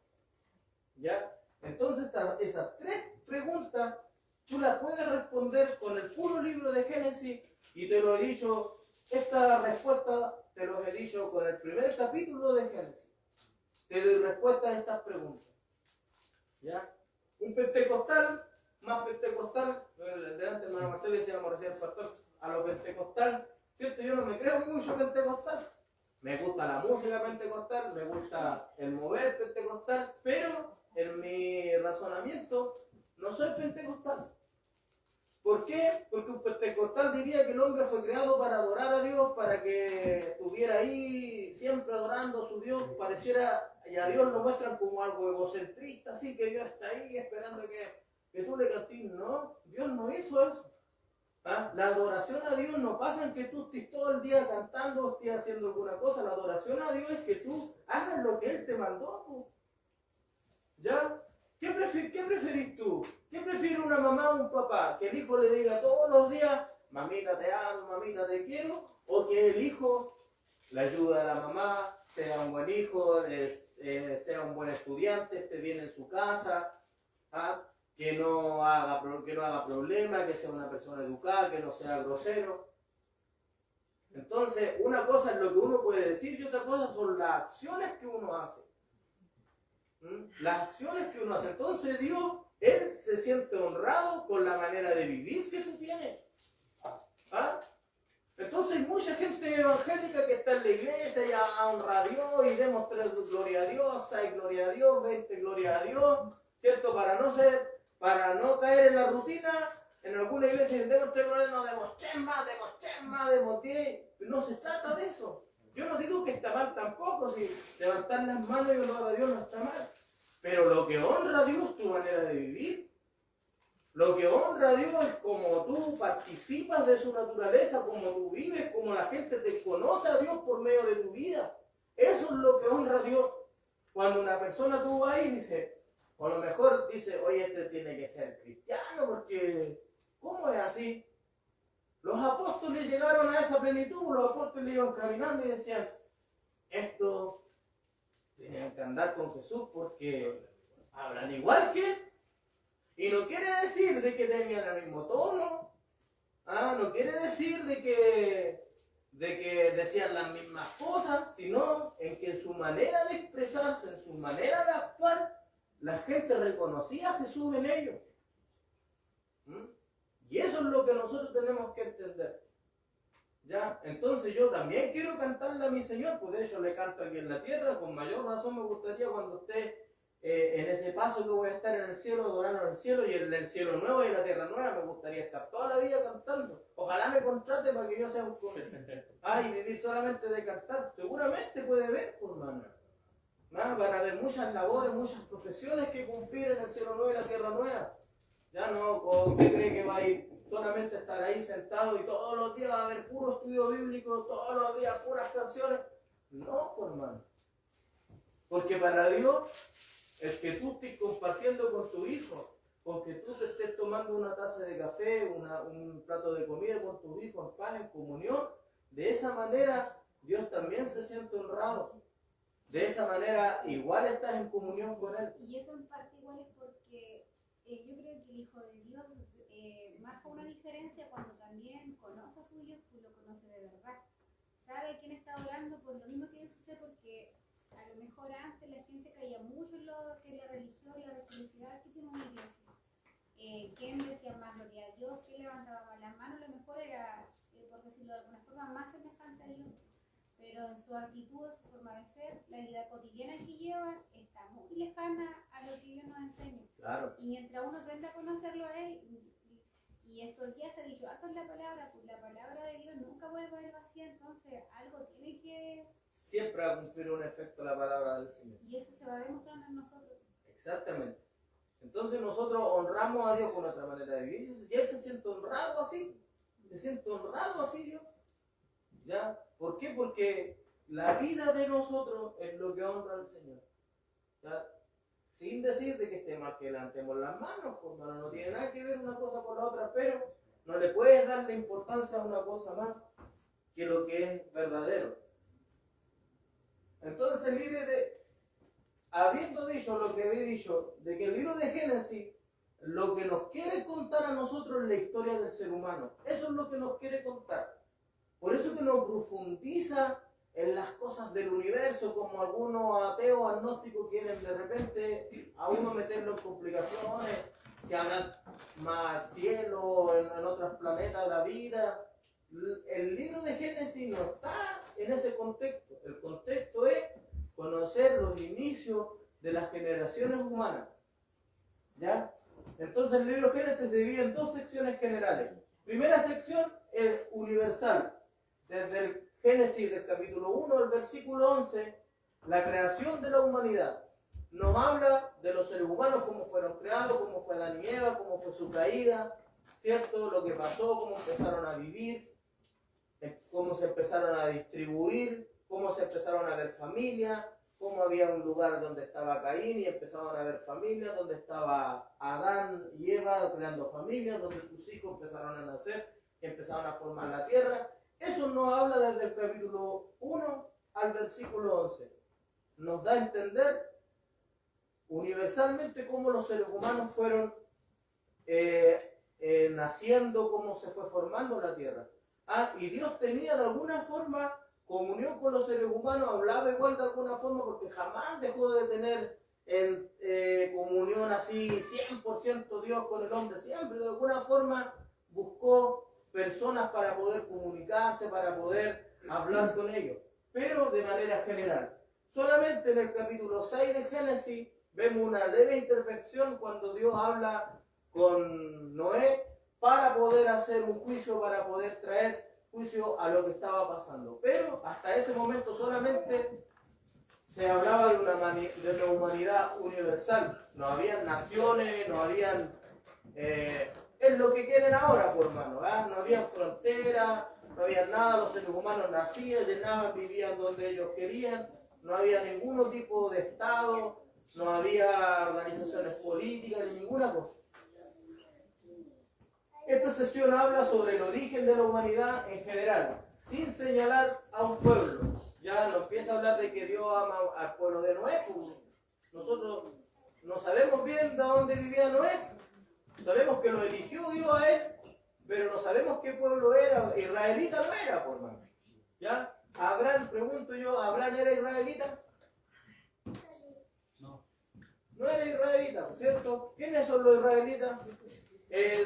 ¿Ya? Entonces, esas tres preguntas, tú las puedes responder con el puro libro de Génesis, y te lo he dicho, esta respuesta te lo he dicho con el primer capítulo de Génesis. Te doy respuesta a estas preguntas. ¿Ya? Un pentecostal, más pentecostal, delante hermano Marcelo decíamos recién pastor, a lo pentecostal, ¿cierto? Yo no me creo mucho pentecostal. Me gusta la música pentecostal, me gusta el mover pentecostal, pero en mi razonamiento no soy pentecostal. ¿Por qué? Porque un pentecostal diría que el hombre fue creado para adorar a Dios, para que estuviera ahí siempre adorando a su Dios, pareciera, y a Dios lo muestran como algo egocentrista, así que Dios está ahí esperando que tú le castigues. No, Dios no hizo eso. ¿Ah? La adoración a Dios no pasa en que tú estés todo el día cantando o estés haciendo alguna cosa. La adoración a Dios es que tú hagas lo que Él te mandó. ¿Ya? ¿Qué preferís tú? ¿Qué prefiere una mamá o un papá? ¿Que el hijo le diga todos los días, mamita te amo, mamita te quiero? ¿O que el hijo le ayude a la mamá, sea un buen hijo, sea un buen estudiante, esté bien en su casa, ¿ah? que no haga problema, que sea una persona educada, que no sea grosero? Entonces, una cosa es lo que uno puede decir y otra cosa son las acciones que uno hace. Las acciones que uno hace. Entonces Dios, Él se siente honrado con la manera de vivir que tú tienes. ¿Ah? Entonces hay mucha gente evangélica que está en la iglesia y honra a Dios y demos 3 gloria a Dios, 6 gloria a Dios, 20 gloria a Dios, ¿cierto? Para no caer en la rutina, en alguna iglesia demos 3 gloria, no demos 10. No se trata de eso. Yo no digo que está mal tampoco, si levantar las manos y honrar a Dios no está mal. Pero lo que honra a Dios, tu manera de vivir. Lo que honra a Dios es como tú participas de su naturaleza, como tú vives, como la gente te conoce a Dios por medio de tu vida. Eso es lo que honra a Dios. Cuando una persona tú vas ahí y dice, o a lo mejor dice, oye, este tiene que ser cristiano, porque ¿cómo es así? Los apóstoles llegaron a esa plenitud, los apóstoles iban caminando y decían, estos tenían que andar con Jesús porque hablan igual que él. Y no quiere decir de que tengan el mismo tono, no quiere decir de que decían las mismas cosas, sino en que en su manera de expresarse, en su manera de actuar, la gente reconocía a Jesús en ellos. Y eso es lo que nosotros tenemos que entender. ¿Ya? Entonces yo también quiero cantarle a mi Señor, pues de hecho le canto aquí en la tierra, con mayor razón me gustaría cuando esté en ese paso que voy a estar en el cielo, adorando en el cielo, y en el cielo nuevo y en la tierra nueva, me gustaría estar toda la vida cantando. Ojalá me contrate para que yo sea un y vivir solamente de cantar. Seguramente puede ver, por hermano. Van a haber muchas labores, muchas profesiones que cumplir en el cielo nuevo y la tierra nueva. Ya no, o usted cree que va a ir solamente a estar ahí sentado y todos los días va a haber puro estudio bíblico, todos los días puras canciones. No, por hermano. Porque para Dios, el que tú estés compartiendo con tu hijo, porque tú te estés tomando una taza de café, un plato de comida con tu hijo en paz, en comunión, de esa manera Dios también se siente honrado. De esa manera igual estás en comunión con Él. Y eso en parte igual es porque yo creo que el Hijo de Dios marca una diferencia cuando también conoce a su Dios, pues lo conoce de verdad. Sabe quién está orando por lo mismo que dice usted, porque a lo mejor antes la gente caía mucho en lo que la religión, la religiosidad que tiene una iglesia. ¿Quién decía más gloria a Dios? ¿Quién levantaba más las manos? A lo mejor era, por decirlo de alguna forma, más semejante a Dios. Pero en su actitud, en su forma de ser, la vida cotidiana que llevan está muy lejana a lo que Dios nos enseña. Claro. Y mientras uno aprende a conocerlo a Él, y estos días se ha dicho harto en la palabra, pues la palabra de Dios nunca vuelve a ir vacía, entonces algo tiene que... Siempre va a cumplir un efecto la palabra del Señor. Y eso se va demostrando en nosotros. Exactamente. Entonces nosotros honramos a Dios con nuestra manera de vivir y Él se siente honrado así. Se siente honrado así Dios. ¿Ya? ¿Por qué? Porque la vida de nosotros es lo que honra al Señor. ¿Ya? Sin decir de que esté mal que levantemos las manos, pues no tiene nada que ver una cosa con la otra, pero no le puedes darle importancia a una cosa más que lo que es verdadero. Entonces, habiendo dicho lo que he dicho, de que el libro de Génesis lo que nos quiere contar a nosotros es la historia del ser humano. Eso es lo que nos quiere contar. Por eso que nos profundiza en las cosas del universo, como algunos ateos, agnósticos quieren de repente a uno meterlo en complicaciones, si habrá más cielo, en otros planetas la vida. El libro de Génesis no está en ese contexto. El contexto es conocer los inicios de las generaciones humanas. ¿Ya? Entonces el libro de Génesis se divide en dos secciones generales. Primera sección es universal. Desde el Génesis del capítulo 1 al versículo 11, la creación de la humanidad. Nos habla de los seres humanos, cómo fueron creados, cómo fue Adán y Eva, cómo fue su caída, ¿cierto? Lo que pasó, cómo empezaron a vivir, cómo se empezaron a distribuir, cómo se empezaron a ver familias, cómo había un lugar donde estaba Caín y empezaron a ver familias, donde estaba Adán y Eva creando familias, donde sus hijos empezaron a nacer y empezaron a formar la tierra. Eso nos habla desde el capítulo 1 al versículo 11. Nos da a entender universalmente cómo los seres humanos fueron naciendo, cómo se fue formando la tierra. Y Dios tenía de alguna forma comunión con los seres humanos, hablaba igual de alguna forma, porque jamás dejó de tener comunión así 100% Dios con el hombre. Siempre de alguna forma buscó personas para poder comunicarse, para poder hablar con ellos, pero de manera general. Solamente en el capítulo 6 de Génesis vemos una leve intervención cuando Dios habla con Noé para poder hacer un juicio, para poder traer juicio a lo que estaba pasando. Pero hasta ese momento solamente se hablaba de una humanidad universal. No habían naciones, no habían Es lo que quieren ahora, por hermano. No había frontera, no había nada, los seres humanos nacían, llenaban, vivían donde ellos querían, no había ningún tipo de Estado, no había organizaciones políticas, ni ninguna cosa. Esta sesión habla sobre el origen de la humanidad en general, sin señalar a un pueblo. Ya no empieza a hablar de que Dios ama al pueblo de Noé. Nosotros no sabemos bien de dónde vivía Noé. Sabemos que lo eligió Dios a él, pero no sabemos qué pueblo era. Israelita no era, por mano. ¿Ya? Abraham, pregunto yo, ¿Abraham era israelita? No. No era israelita, ¿cierto? ¿Quiénes son los israelitas?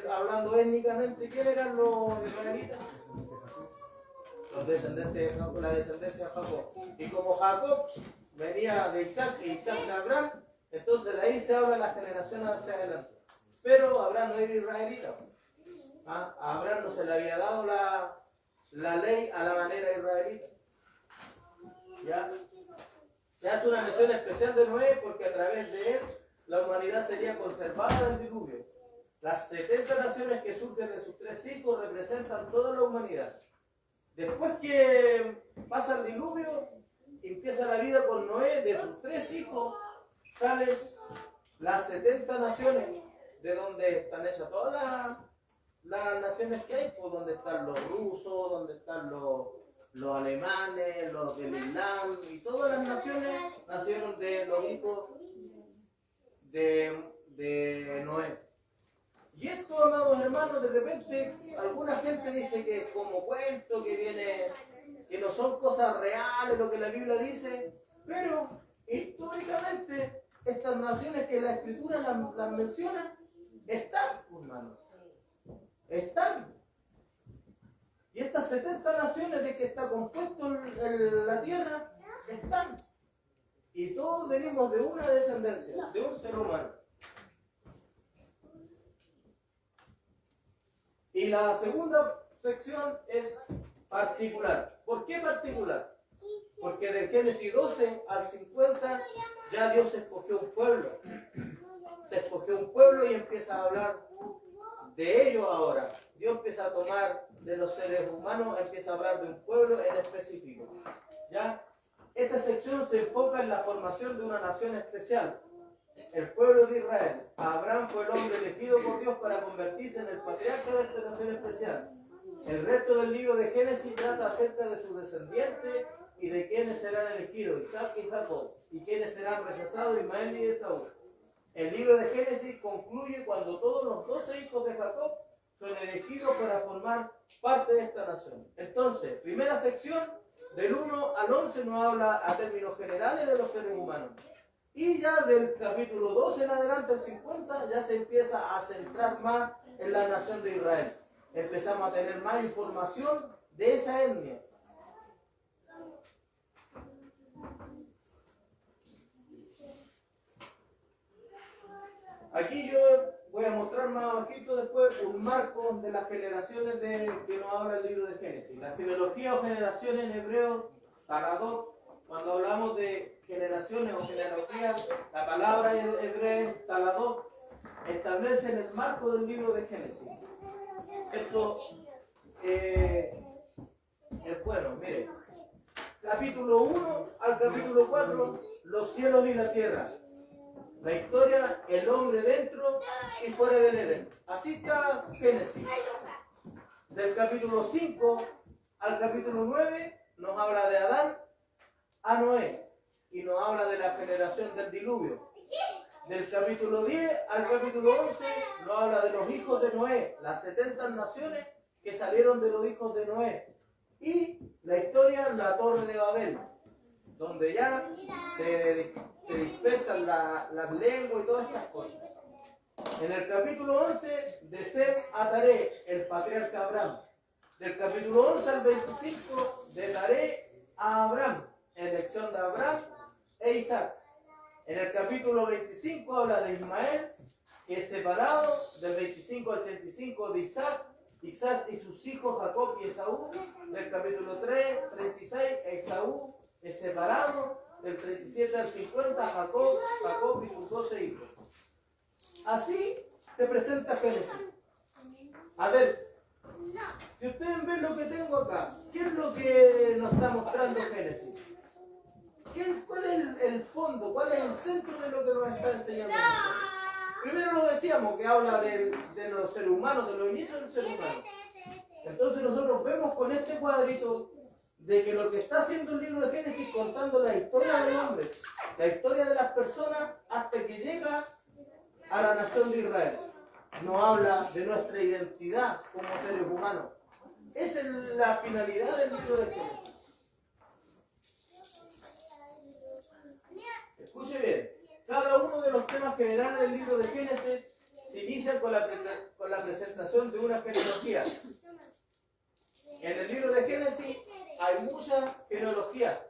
Hablando étnicamente, ¿quiénes eran los israelitas? Los descendientes de Jacob, la descendencia de Jacob. Y como Jacob venía de Isaac y Isaac de Abraham, entonces de ahí se habla de la generación hacia adelante. Pero Abraham no era israelita. A Abraham no se le había dado la ley a la manera israelita. ¿Ya? Se hace una mención especial de Noé porque a través de él la humanidad sería conservada del diluvio. Las 70 naciones que surgen de sus 3 hijos representan toda la humanidad. Después que pasa el diluvio, empieza la vida con Noé, de sus 3 hijos salen las 70 naciones, de donde están hechas todas las naciones que hay, pues donde están los rusos, donde están los alemanes, los del Islam, y todas las naciones nacieron de los hijos de Noé. Y esto, amados hermanos, de repente alguna gente dice que es como cuento, que no son cosas reales lo que la Biblia dice, pero históricamente estas naciones que la Escritura las menciona están, hermanos, están. Y estas 70 naciones de que está compuesto la tierra están. Y todos venimos de una descendencia, de un ser humano. Y la segunda sección es particular. ¿Por qué particular? Porque del Génesis 12 al 50 ya Dios escogió un pueblo. Se escogió un pueblo y empieza a hablar de ellos ahora. Dios empieza a tomar de los seres humanos, empieza a hablar de un pueblo en específico. ¿Ya? Esta sección se enfoca en la formación de una nación especial. El pueblo de Israel. Abraham fue el hombre elegido por Dios para convertirse en el patriarca de esta nación especial. El resto del libro de Génesis trata acerca de sus descendientes y de quienes serán elegidos, Isaac y Jacob, y quienes serán rechazados, Ismael y Esaú. El libro de Génesis concluye cuando todos los 12 hijos de Jacob son elegidos para formar parte de esta nación. Entonces, primera sección, del 1 al 11 nos habla a términos generales de los seres humanos. Y ya del capítulo 12 en adelante, el 50, ya se empieza a centrar más en la nación de Israel. Empezamos a tener más información de esa etnia. Aquí yo voy a mostrar más abajito después un marco de las generaciones que nos habla el libro de Génesis. La genealogía o generación en hebreo, taladot. Cuando hablamos de generaciones o genealogías, la palabra hebrea taladot establece en el marco del libro de Génesis. Esto es bueno, miren. Capítulo 1 al capítulo 4, los cielos y la tierra. La historia, el hombre dentro y fuera del Edén. Así está Génesis. Del capítulo 5 al capítulo 9 nos habla de Adán a Noé y nos habla de la generación del diluvio. Del capítulo 10 al capítulo 11 nos habla de los hijos de Noé, las 70 naciones que salieron de los hijos de Noé. Y la historia, la Torre de Babel, donde ya se dispersan las lenguas y todas estas cosas. En el capítulo 11, de Sem a Taré, el patriarca Abraham. Del capítulo 11 al 25, de Taré a Abraham, elección de Abraham e Isaac. En el capítulo 25 habla de Ismael, que es separado, del 25 al 85 de Isaac y sus hijos Jacob y Esaú. Del capítulo 3, 36, Esaú es separado, del 37 al 50 Jacob y sus 12 hijos. Así se presenta Génesis. A ver, si ustedes ven lo que tengo acá, ¿qué es lo que nos está mostrando Génesis? ¿Cuál es el fondo? ¿Cuál es el centro de lo que nos está enseñando Génesis? Primero lo decíamos, que habla de los seres humanos, de los inicios del ser humano. Entonces nosotros vemos con este cuadrito de que lo que está haciendo el libro de Génesis contando la historia del hombre, la historia de las personas hasta que llega a la nación de Israel. Nos habla de nuestra identidad como seres humanos. Esa es la finalidad del libro de Génesis. Escuche bien, cada uno de los temas generales del libro de Génesis se inicia con la presentación de una genealogía. En el libro de Génesis hay mucha genealogía.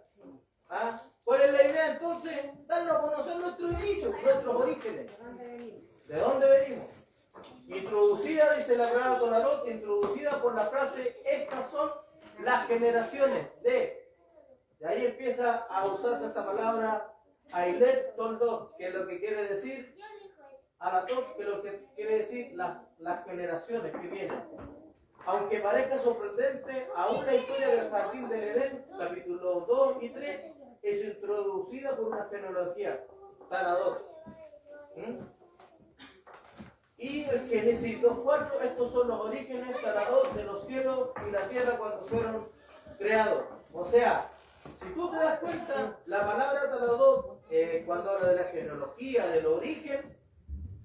¿Ah? ¿Cuál es la idea entonces? Darnos a conocer nuestros inicios, nuestros orígenes. ¿De dónde venimos? Introducida, dice la Gran Torah, introducida por la frase, estas son las generaciones de. De ahí empieza a usarse esta palabra, Ailet Toldot, que es lo que quiere decir, Alatot, que es lo que quiere decir las generaciones que vienen. Aunque parezca sorprendente, aún la historia del Jardín del Edén, capítulos 2 y 3, es introducida por una genealogía, Taladot. Y el Génesis 2.4, estos son los orígenes, Taladot, de los cielos y la tierra cuando fueron creados. O sea, si tú te das cuenta, la palabra Taladot, cuando habla de la genealogía, del origen,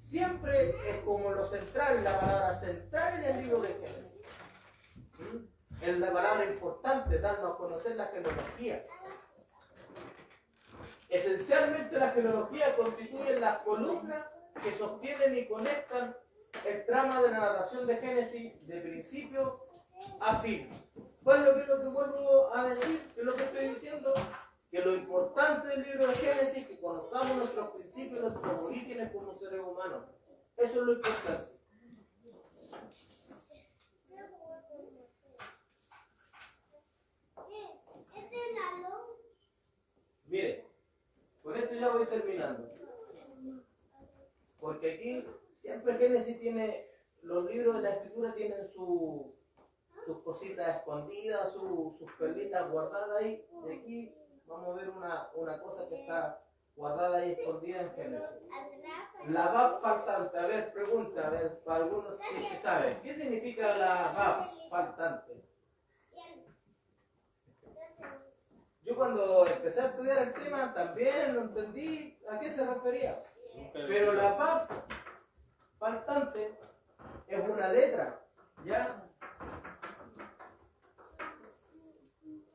siempre es como lo central, la palabra central en el libro de Génesis. Es la palabra importante, darnos a conocer la genealogía. Esencialmente la genealogía constituye las columnas que sostienen y conectan el trama de la narración de Génesis de principio a fin. ¿Cuál es lo que vuelvo a decir? ¿Qué es lo que estoy diciendo? Que lo importante del libro de Génesis es que conozcamos nuestros principios, nuestros orígenes como seres humanos. Eso es lo importante. Mire, con esto ya voy terminando. Porque aquí siempre Génesis tiene, los libros de la Escritura tienen sus cositas escondidas, sus perlitas guardadas ahí. Y aquí vamos a ver una cosa que está guardada ahí escondida en Génesis. La Bab faltante. A ver, pregunta, a ver, para algunos sí que saben. ¿Qué significa la Bab faltante? Yo cuando empecé a estudiar el tema también no entendí a qué se refería. Pero la Bab faltante es una letra, ¿ya?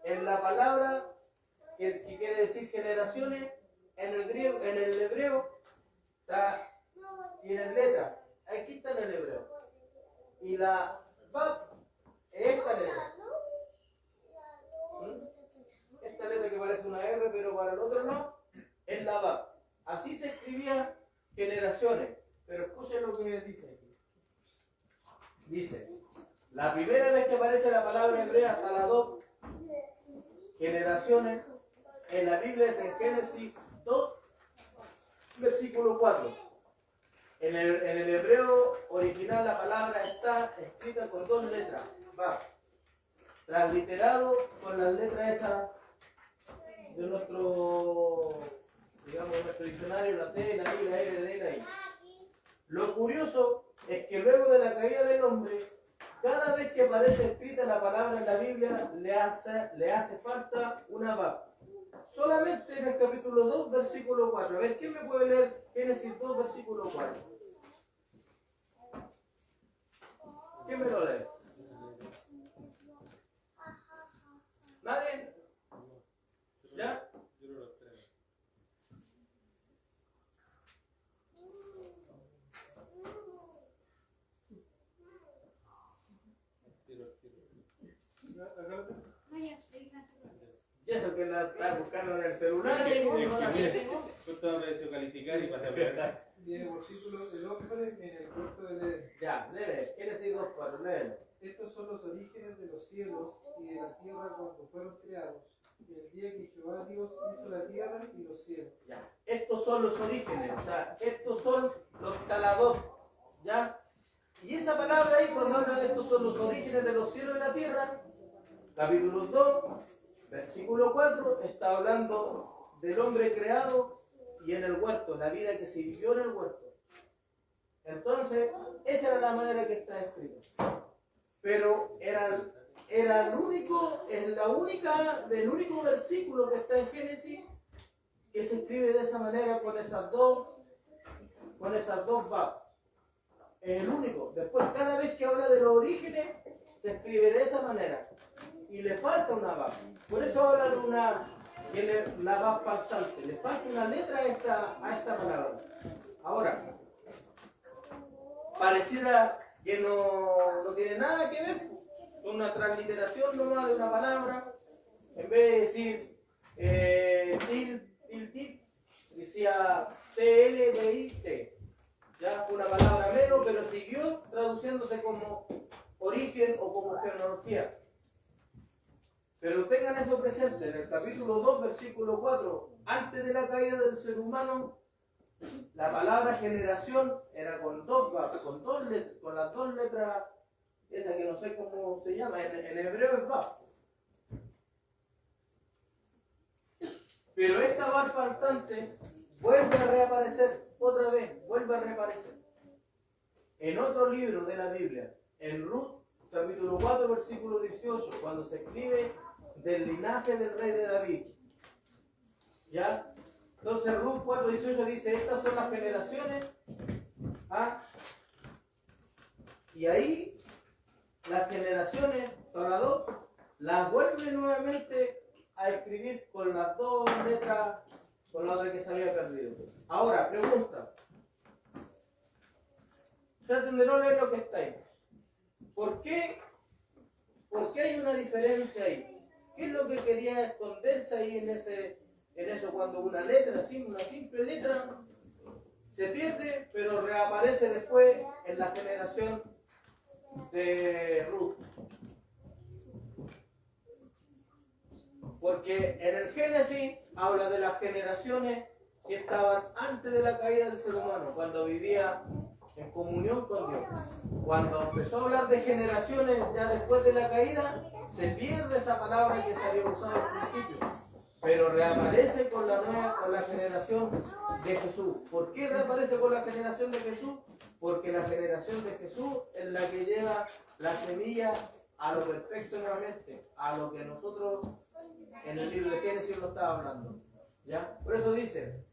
En la palabra que quiere decir generaciones, en el hebreo tiene letra. Aquí está en el hebreo. Y la Bab es esta letra. Esta letra que parece una R, pero para el otro no, es la Bab. Así se escribía generaciones. Pero escuchen lo que dice aquí. Dice, la primera vez que aparece la palabra hebrea Taladot, generaciones, en la Biblia es en Génesis 2, versículo 4. En el hebreo original la palabra está escrita con 2 letras, Bab. Transliterado con las letras esas de nuestro diccionario, la T, la I, la R, la I, la I. Lo curioso es que luego de la caída del hombre, cada vez que aparece escrita la palabra en la Biblia, le hace falta una Bab. Solamente en el capítulo 2, versículo 4. A ver, ¿quién me puede leer Génesis 2, versículo 4? ¿Quién me lo lee? ¿Nadie? ¿Ya? Y eso que la está buscando en el celular. Justo me pareció calificar y pasé a ver. Tiene por título El hombre en el huerto del Edén. Ya, lee, Génesis 2:4, léelo. Estos son los orígenes de los cielos y de la tierra cuando fueron creados, y el día que Jehová Dios hizo la tierra y los cielos. Ya, estos son los orígenes, o sea, estos son los taladot ¿Ya? Y esa palabra ahí, cuando habla de estos son los orígenes de los cielos y la tierra, capítulo 2, versículo 4, está hablando del hombre creado y en el huerto, la vida que se vivió en el huerto. Entonces, esa era la manera que está escrito. Pero era el único, del único versículo que está en Génesis que se escribe de esa manera con esas dos babs. Es el único. Después, cada vez que habla de los orígenes, se escribe de esa manera. Y le falta una bab. Por eso habla de la bab faltante. Le falta una letra a esta palabra. Ahora, pareciera que no tiene nada que ver con una transliteración nomás de una palabra. En vez de decir til, decía TLDIT. Ya fue una palabra menos, pero siguió traduciéndose como origen o como genealogía. Pero tengan eso presente, en el capítulo 2, versículo 4, antes de la caída del ser humano, la palabra generación era con las dos letras, esa que no sé cómo se llama, en hebreo es Vav. Pero esta Vav faltante vuelve a reaparecer otra vez, vuelve a reaparecer en otro libro de la Biblia, en Ruth, capítulo 4, versículo 18, cuando se escribe del linaje del rey de David. ¿Ya? Entonces Ruth 4:18 dice, estas son las generaciones. Y ahí las generaciones, todas las dos, las vuelve nuevamente a escribir con las dos letras, con la otra que se había perdido. Ahora, pregunta. Traten de no leer lo que está ahí. ¿Por qué hay una diferencia ahí? ¿Qué es lo que quería esconderse ahí en eso cuando una simple letra, se pierde, pero reaparece después en la generación de Ruth? Porque en el Génesis habla de las generaciones que estaban antes de la caída del ser humano, cuando vivía en comunión con Dios. Cuando empezó a hablar de generaciones ya después de la caída, se pierde esa palabra que se había usado al principio, pero reaparece con la generación de Jesús. ¿Por qué reaparece con la generación de Jesús? Porque la generación de Jesús es la que lleva la semilla a lo perfecto nuevamente, a lo que nosotros en el libro de Génesis lo estaba hablando. ¿Ya? Por eso dice,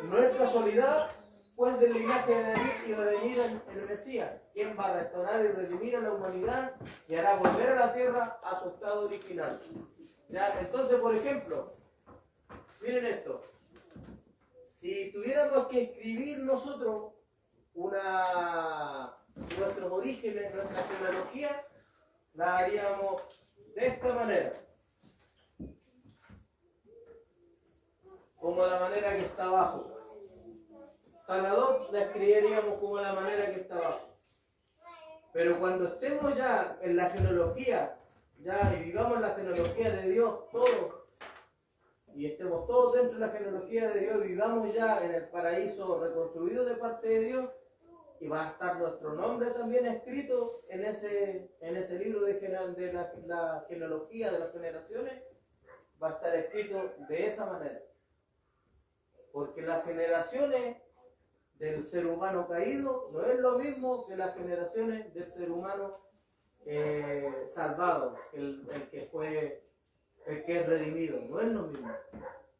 no es casualidad, pues del linaje de David iba a venir el Mesías, quien va a restaurar y redimir a la humanidad y hará volver a la tierra a su estado original. ¿Ya? Entonces, por ejemplo, miren esto. Si tuviéramos que escribir nosotros nuestros orígenes, nuestra genealogía, la haríamos de esta manera. Como la manera que está abajo. Taladot la escribiríamos como la manera que está abajo. Pero cuando estemos ya en la genealogía, y vivamos la genealogía de Dios todos, y estemos todos dentro de la genealogía de Dios, vivamos ya en el paraíso reconstruido de parte de Dios, y va a estar nuestro nombre también escrito en ese libro de la genealogía de las generaciones, va a estar escrito de esa manera. Porque las generaciones del ser humano caído no es lo mismo que las generaciones del ser humano salvado, el que es redimido, no es lo mismo.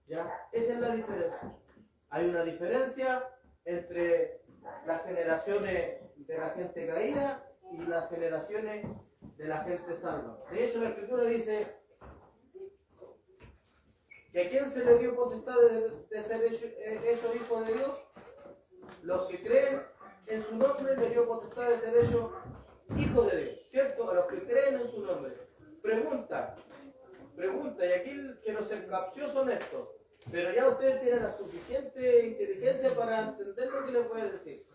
¿Ya? Esa es la diferencia. Hay una diferencia entre las generaciones de la gente caída y las generaciones de la gente salva. De hecho, la Escritura dice que a quién se le dio potestad de ser hechos hijos de Dios. Los que creen en su nombre le dio potestad de ser hechos hijos de Dios, ¿cierto? A los que creen en su nombre. Pregunta, y aquí el que nos encaprichó son estos, pero ya ustedes tienen la suficiente inteligencia para entender lo que les voy a decir.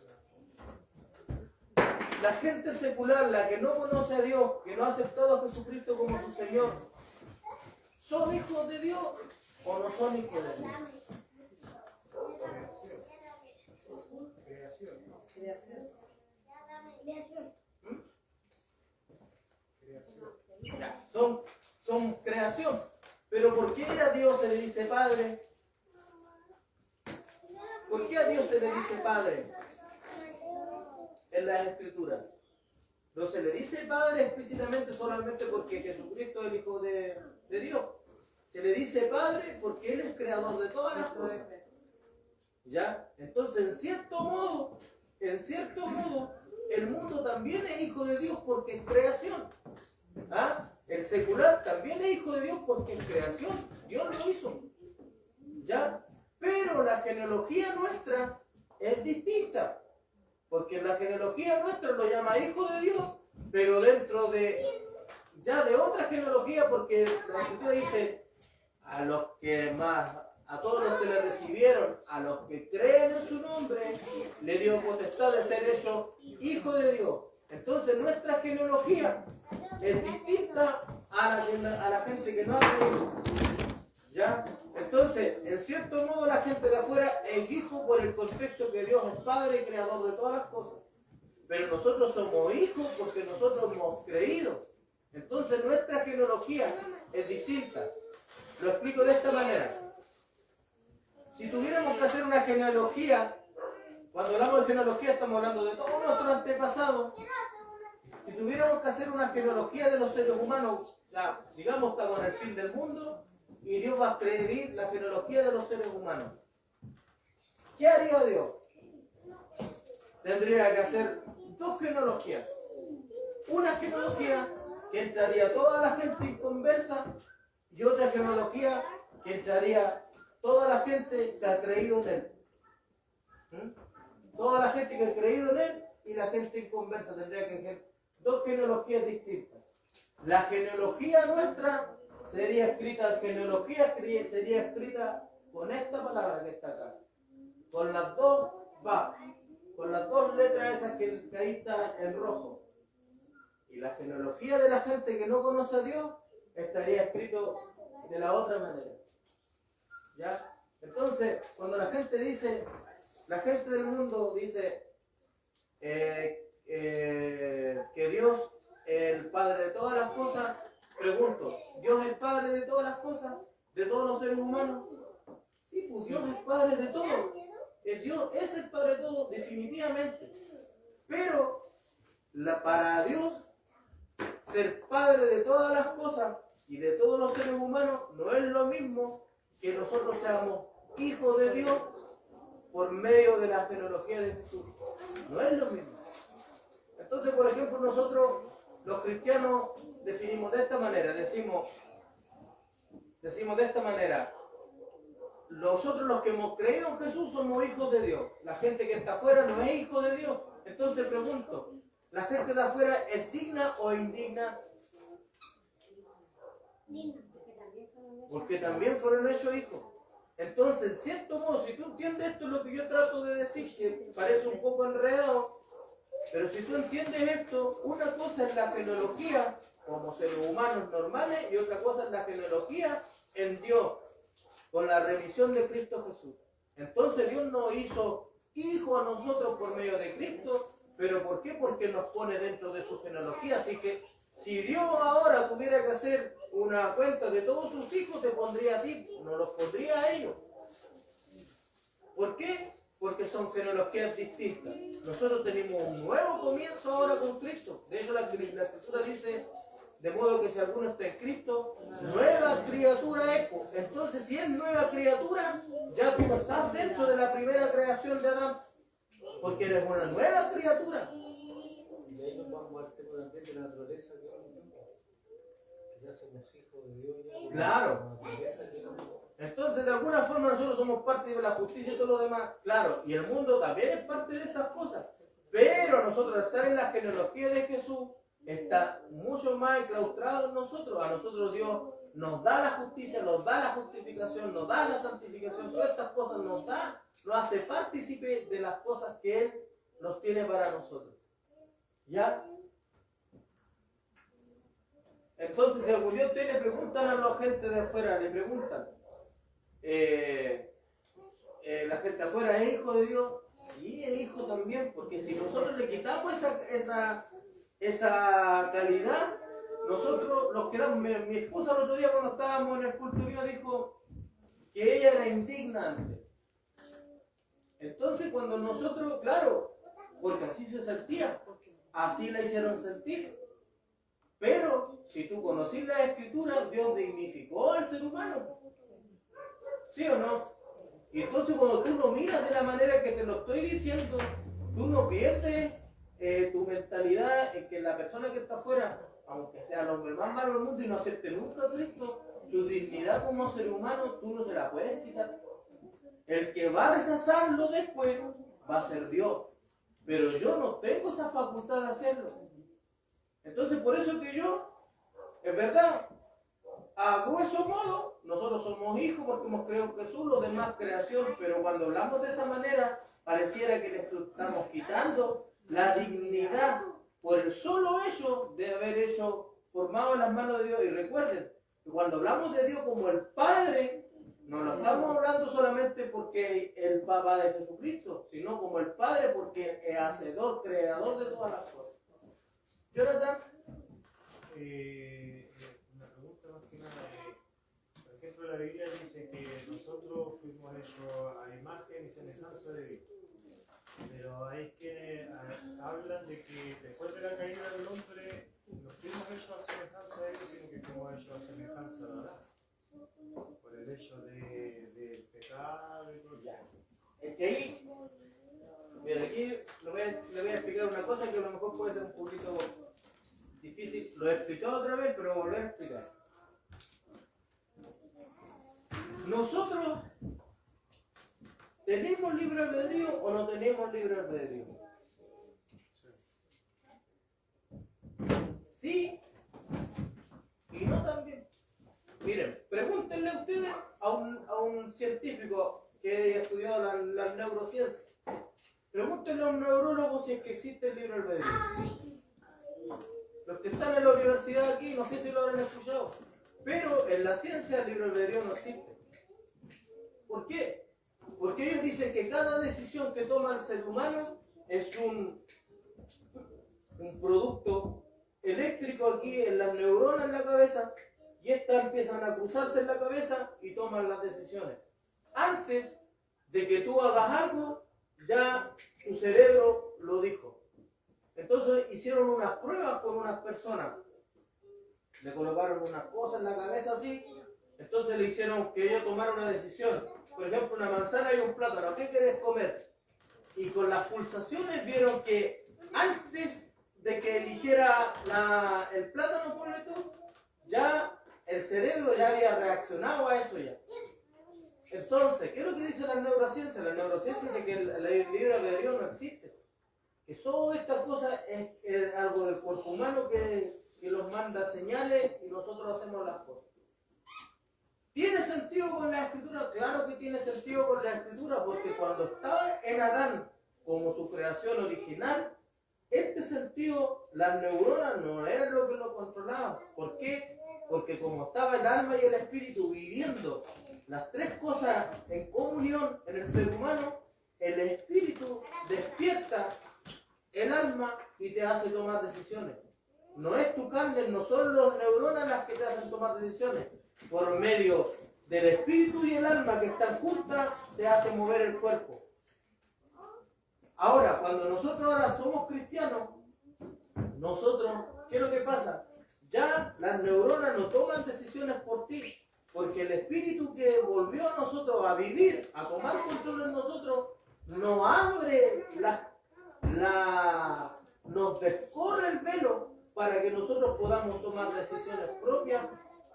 La gente secular, la que no conoce a Dios, que no ha aceptado a Jesucristo como su Señor, ¿son hijos de Dios o no son hijos de Dios? Ya, son creación. Pero ¿por qué a Dios se le dice Padre? ¿Por qué a Dios se le dice Padre en las Escrituras? No se le dice Padre explícitamente solamente porque Jesucristo es el Hijo de Dios. Se le dice Padre porque Él es creador de todas las cosas. ¿Ya? Entonces, en cierto modo, el mundo también es hijo de Dios porque es creación. ¿Ah? El secular también es hijo de Dios porque es creación. Dios lo hizo. ¿Ya? Pero la genealogía nuestra es distinta. Porque la genealogía nuestra lo llama hijo de Dios, pero dentro de otra genealogía, porque la Escritura dice a todos los que le recibieron, a los que creen en su nombre, le dio potestad de ser ellos hijos de Dios. Entonces nuestra genealogía es distinta a la gente que no ha creído. ¿Ya? Entonces, en cierto modo, la gente de afuera es hijo por el contexto que Dios es Padre y Creador de todas las cosas. Pero nosotros somos hijos porque nosotros hemos creído. Entonces, nuestra genealogía es distinta. Lo explico de esta manera. Si tuviéramos que hacer una genealogía, cuando hablamos de genealogía estamos hablando de todos nuestros antepasados. Si tuviéramos que hacer una genealogía de los seres humanos, ya, digamos que estamos en el fin del mundo, y Dios va a escribir la genealogía de los seres humanos. ¿Qué haría Dios? Tendría que hacer dos genealogías. Una genealogía que entraría toda la gente inconversa y otra genealogía que entraría toda la gente que ha creído en Él. Toda la gente que ha creído en Él y la gente inconversa tendría que ser dos genealogías distintas. La genealogía nuestra sería escrita con esta palabra que está acá. Con las dos con las dos letras esas que ahí está en rojo. Y la genealogía de la gente que no conoce a Dios estaría escrito de la otra manera. ¿Ya? Entonces, cuando la gente del mundo dice que Dios es el Padre de todas las cosas, pregunto, ¿Dios es el Padre de todas las cosas? ¿De todos los seres humanos? Sí, pues Dios es Padre de todo. Dios es el Padre de todo, definitivamente. Pero para Dios, ser Padre de todas las cosas y de todos los seres humanos no es lo mismo que nosotros seamos hijos de Dios por medio de la genealogía de Jesús. No es lo mismo. Entonces, por ejemplo, nosotros, los cristianos, definimos de esta manera, decimos de esta manera: nosotros los que hemos creído en Jesús somos hijos de Dios. La gente que está afuera no es hijo de Dios. Entonces pregunto, ¿la gente de afuera es digna o indigna? Porque también fueron ellos hijos. Entonces, en cierto modo, si tú entiendes esto, es lo que yo trato de decir, que parece un poco enredado, pero si tú entiendes esto, una cosa es la genealogía como seres humanos normales y otra cosa es la genealogía en Dios, con la remisión de Cristo Jesús. Entonces Dios nos hizo hijos a nosotros por medio de Cristo, pero ¿por qué? Porque nos pone dentro de su genealogía. Así que si Dios ahora tuviera que hacer una cuenta de todos sus hijos, te pondría a ti, no los pondría a ellos. ¿Por qué? Porque son genealogías distintas. Nosotros tenemos un nuevo comienzo ahora con Cristo. De hecho, la Escritura dice: de modo que si alguno está en Cristo, nueva criatura es. Entonces, si es nueva criatura, ya tú no estás dentro de la primera creación de Adán, porque eres una nueva criatura. Y de ahí nos vamos al tema también de la naturaleza de Dios. Que ya somos hijos de Dios. Ya, Claro. Entonces, de alguna forma, nosotros somos parte de la justicia y todo lo demás. Claro, y el mundo también es parte de estas cosas. Pero nosotros, al estar en la genealogía de Jesús, está mucho más enclaustrado en nosotros. A nosotros Dios nos da la justicia, nos da la justificación, nos da la santificación, todas estas cosas nos hace partícipe de las cosas que Él nos tiene para nosotros. ¿Ya? Entonces, si algún Dios tiene, preguntan a la gente de afuera, le preguntan, ¿la gente de afuera es hijo de Dios? Sí, el hijo también, porque si nosotros le quitamos esa calidad, nosotros nos quedamos. Mi esposa el otro día cuando estábamos en el culto mío dijo que ella era indignante. Entonces cuando nosotros, claro, porque así se sentía, así la hicieron sentir. Pero si tú conocís la escritura, Dios dignificó al ser humano. ¿Sí o no? Y entonces cuando tú lo miras de la manera que te lo estoy diciendo, tú no pierdes tu mentalidad en que la persona que está afuera, aunque sea el hombre más malo del mundo y no acepte nunca a Cristo, su dignidad como ser humano, tú no se la puedes quitar. El que va a rechazarlo después va a ser Dios. Pero yo no tengo esa facultad de hacerlo. Entonces por eso que yo, es verdad, a grueso modo, nosotros somos hijos porque hemos creído en Jesús, los demás creación, pero cuando hablamos de esa manera, pareciera que le estamos quitando la dignidad por el solo hecho de haber hecho formado en las manos de Dios. Y recuerden que cuando hablamos de Dios como el Padre, no lo estamos hablando solamente porque el papá de Jesucristo, sino como el Padre porque es hacedor, creador de todas las cosas. Jonathan. Una pregunta más que nada. Por ejemplo, la Biblia dice que nosotros fuimos hechos a imagen y semejanza de Dios. Pero hay quienes hablan de que después de la caída del hombre no fuimos hechos a semejanza de Dios, sino que fuimos hechos a semejanza de Adán. Por el hecho del pecado y todo eso. Es que ahí, mira, aquí le voy a explicar una cosa que a lo mejor puede ser un poquito difícil. Lo he explicado otra vez, pero volver a explicar. Nosotros, ¿tenemos libre albedrío o no tenemos libre albedrío? Sí y no también. Miren, pregúntenle a ustedes a un científico que haya estudiado las neurociencias. Pregúntenle a un neurólogo si es que existe el libre albedrío. Los que están en la universidad aquí, no sé si lo habrán escuchado, pero en la ciencia el libre albedrío no existe. ¿Por qué? Porque ellos dicen que cada decisión que toma el ser humano es un producto eléctrico aquí en las neuronas en la cabeza, y estas empiezan a cruzarse en la cabeza y toman las decisiones. Antes de que tú hagas algo, ya tu cerebro lo dijo. Entonces hicieron unas pruebas con unas personas. Le colocaron unas cosas en la cabeza así. Entonces le hicieron que ellos tomaran una decisión. Por ejemplo, una manzana y un plátano. ¿Qué querés comer? Y con las pulsaciones vieron que antes de que eligiera el plátano, ponle tú, ya el cerebro ya había reaccionado a eso ya. Entonces, ¿qué es lo que dice la neurociencia? La neurociencia dice que el libre albedrío no existe. Que toda esta cosa es algo del cuerpo humano que nos manda señales y nosotros hacemos las cosas. ¿Tiene sentido con la escritura? Claro que tiene sentido con la escritura, porque cuando estaba en Adán como su creación original, este sentido, las neuronas no eran lo que lo controlaban. ¿Por qué? Porque como estaba el alma y el espíritu viviendo las tres cosas en comunión en el ser humano, el espíritu despierta el alma y te hace tomar decisiones. No es tu carne, no son las neuronas las que te hacen tomar decisiones. Por medio del espíritu y el alma que están juntas, te hace mover el cuerpo. Ahora, cuando nosotros ahora somos cristianos, nosotros, ¿qué es lo que pasa? Ya las neuronas no toman decisiones por ti, porque el espíritu que volvió a nosotros a vivir, a tomar control en nosotros, nos abre nos descorre el velo para que nosotros podamos tomar decisiones propias,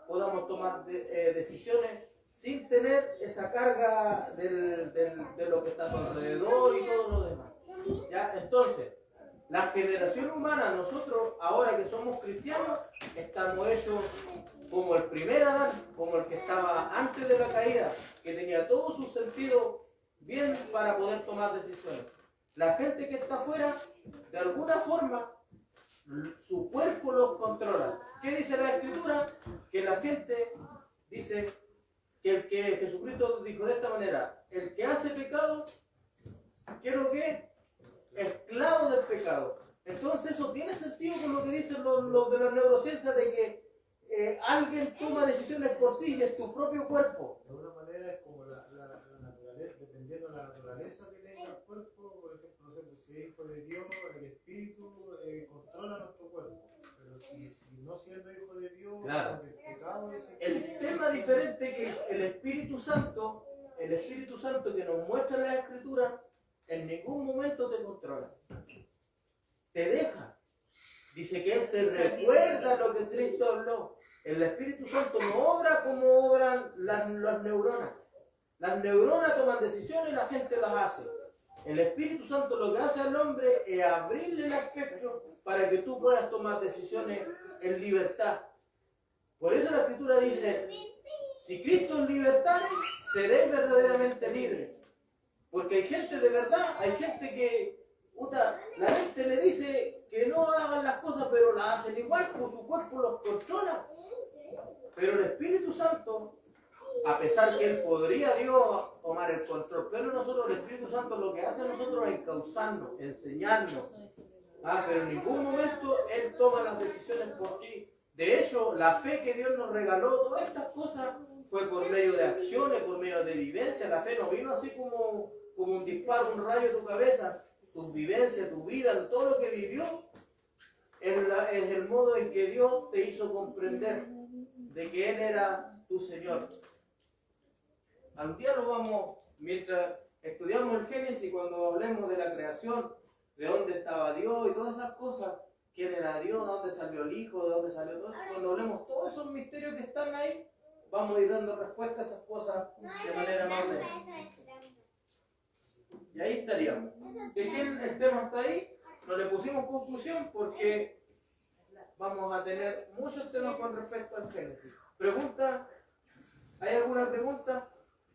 podamos tomar decisiones sin tener esa carga de lo que está a tu alrededor y todo lo demás. ¿Ya? Entonces, la generación humana, nosotros, ahora que somos cristianos, estamos hechos como el primer Adán, como el que estaba antes de la caída, que tenía todo su sentido bien para poder tomar decisiones. La gente que está afuera, de alguna forma, su cuerpo los controla. ¿Qué dice la Escritura? Que la gente dice que Jesucristo dijo de esta manera: el que hace pecado, ¿Qué es lo que es? Esclavo del pecado. Entonces eso tiene sentido con lo que dicen los de la neurociencia de que alguien toma decisiones por ti y es tu propio cuerpo. De alguna manera es como la naturaleza, dependiendo de la naturaleza que tenga el cuerpo, por ejemplo, no sé, pues, si es hijo de Dios, el espíritu controla nuestro cuerpo. Pero si no siendo hijo de Dios, Claro. el pecado es El tema diferente que el Espíritu Santo que nos muestra en la Escritura, en ningún momento te controla. Te deja. Dice que Él te recuerda lo que Cristo habló. El Espíritu Santo no obra como obran las neuronas. Las neuronas toman decisiones y la gente las hace. El Espíritu Santo lo que hace al hombre es abrirle el espectro para que tú puedas tomar decisiones en libertad. Por eso la Escritura dice, si Cristo os libertare, seréis verdaderamente libres. Porque hay gente de verdad, hay gente que, la gente le dice que no hagan las cosas, pero las hacen igual, porque su cuerpo los controla. Pero el Espíritu Santo, a pesar que Él podría Dios tomar el control, pero nosotros, el Espíritu Santo lo que hace a nosotros es causarnos, enseñarnos. Pero en ningún momento Él toma las decisiones por ti. De hecho, la fe que Dios nos regaló, todas estas cosas, fue por medio de acciones, por medio de vivencia. La fe no vino así como un disparo, un rayo en tu cabeza. Tu vivencia, tu vida, todo lo que vivió, es el modo en que Dios te hizo comprender de que Él era tu Señor. Al día lo vamos, mientras estudiamos el Génesis, cuando hablemos de la creación, de dónde estaba Dios y todas esas cosas, quién era Dios, de dónde salió el Hijo, de dónde salió todo, cuando hablemos todos esos misterios que están ahí, vamos a ir dando respuesta a esas cosas de manera más breve. Y ahí estaríamos. ¿De quién el tema está ahí? No le pusimos conclusión porque vamos a tener muchos temas con respecto al Génesis. ¿Pregunta? ¿Hay alguna pregunta?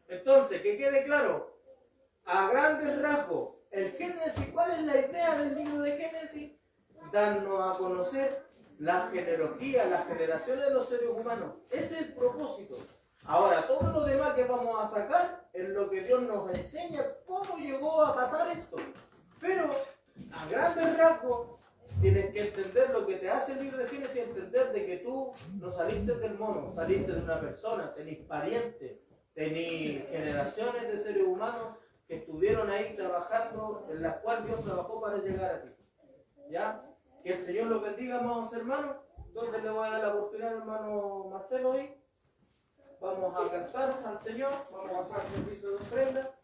Entonces, que quede claro, a grandes rasgos, el Génesis, ¿cuál es la idea del libro de Génesis? Darnos a conocer la genealogía, las generaciones de los seres humanos. Ese es el propósito. Ahora, todo lo demás que vamos a sacar es lo que Dios nos enseña cómo llegó a pasar esto. Pero, a grandes rasgos, tienes que entender lo que te hace el libro de Génesis, entender de que tú no saliste del mono, saliste de una persona, tenés parientes, tenés generaciones de seres humanos que estuvieron ahí trabajando, en las cuales Dios trabajó para llegar a ti. ¿Ya? Que el Señor los bendiga, amados hermanos. Entonces le voy a dar la oportunidad al hermano Marcelo hoy. Vamos a cantar al Señor, vamos a hacer servicio de ofrenda.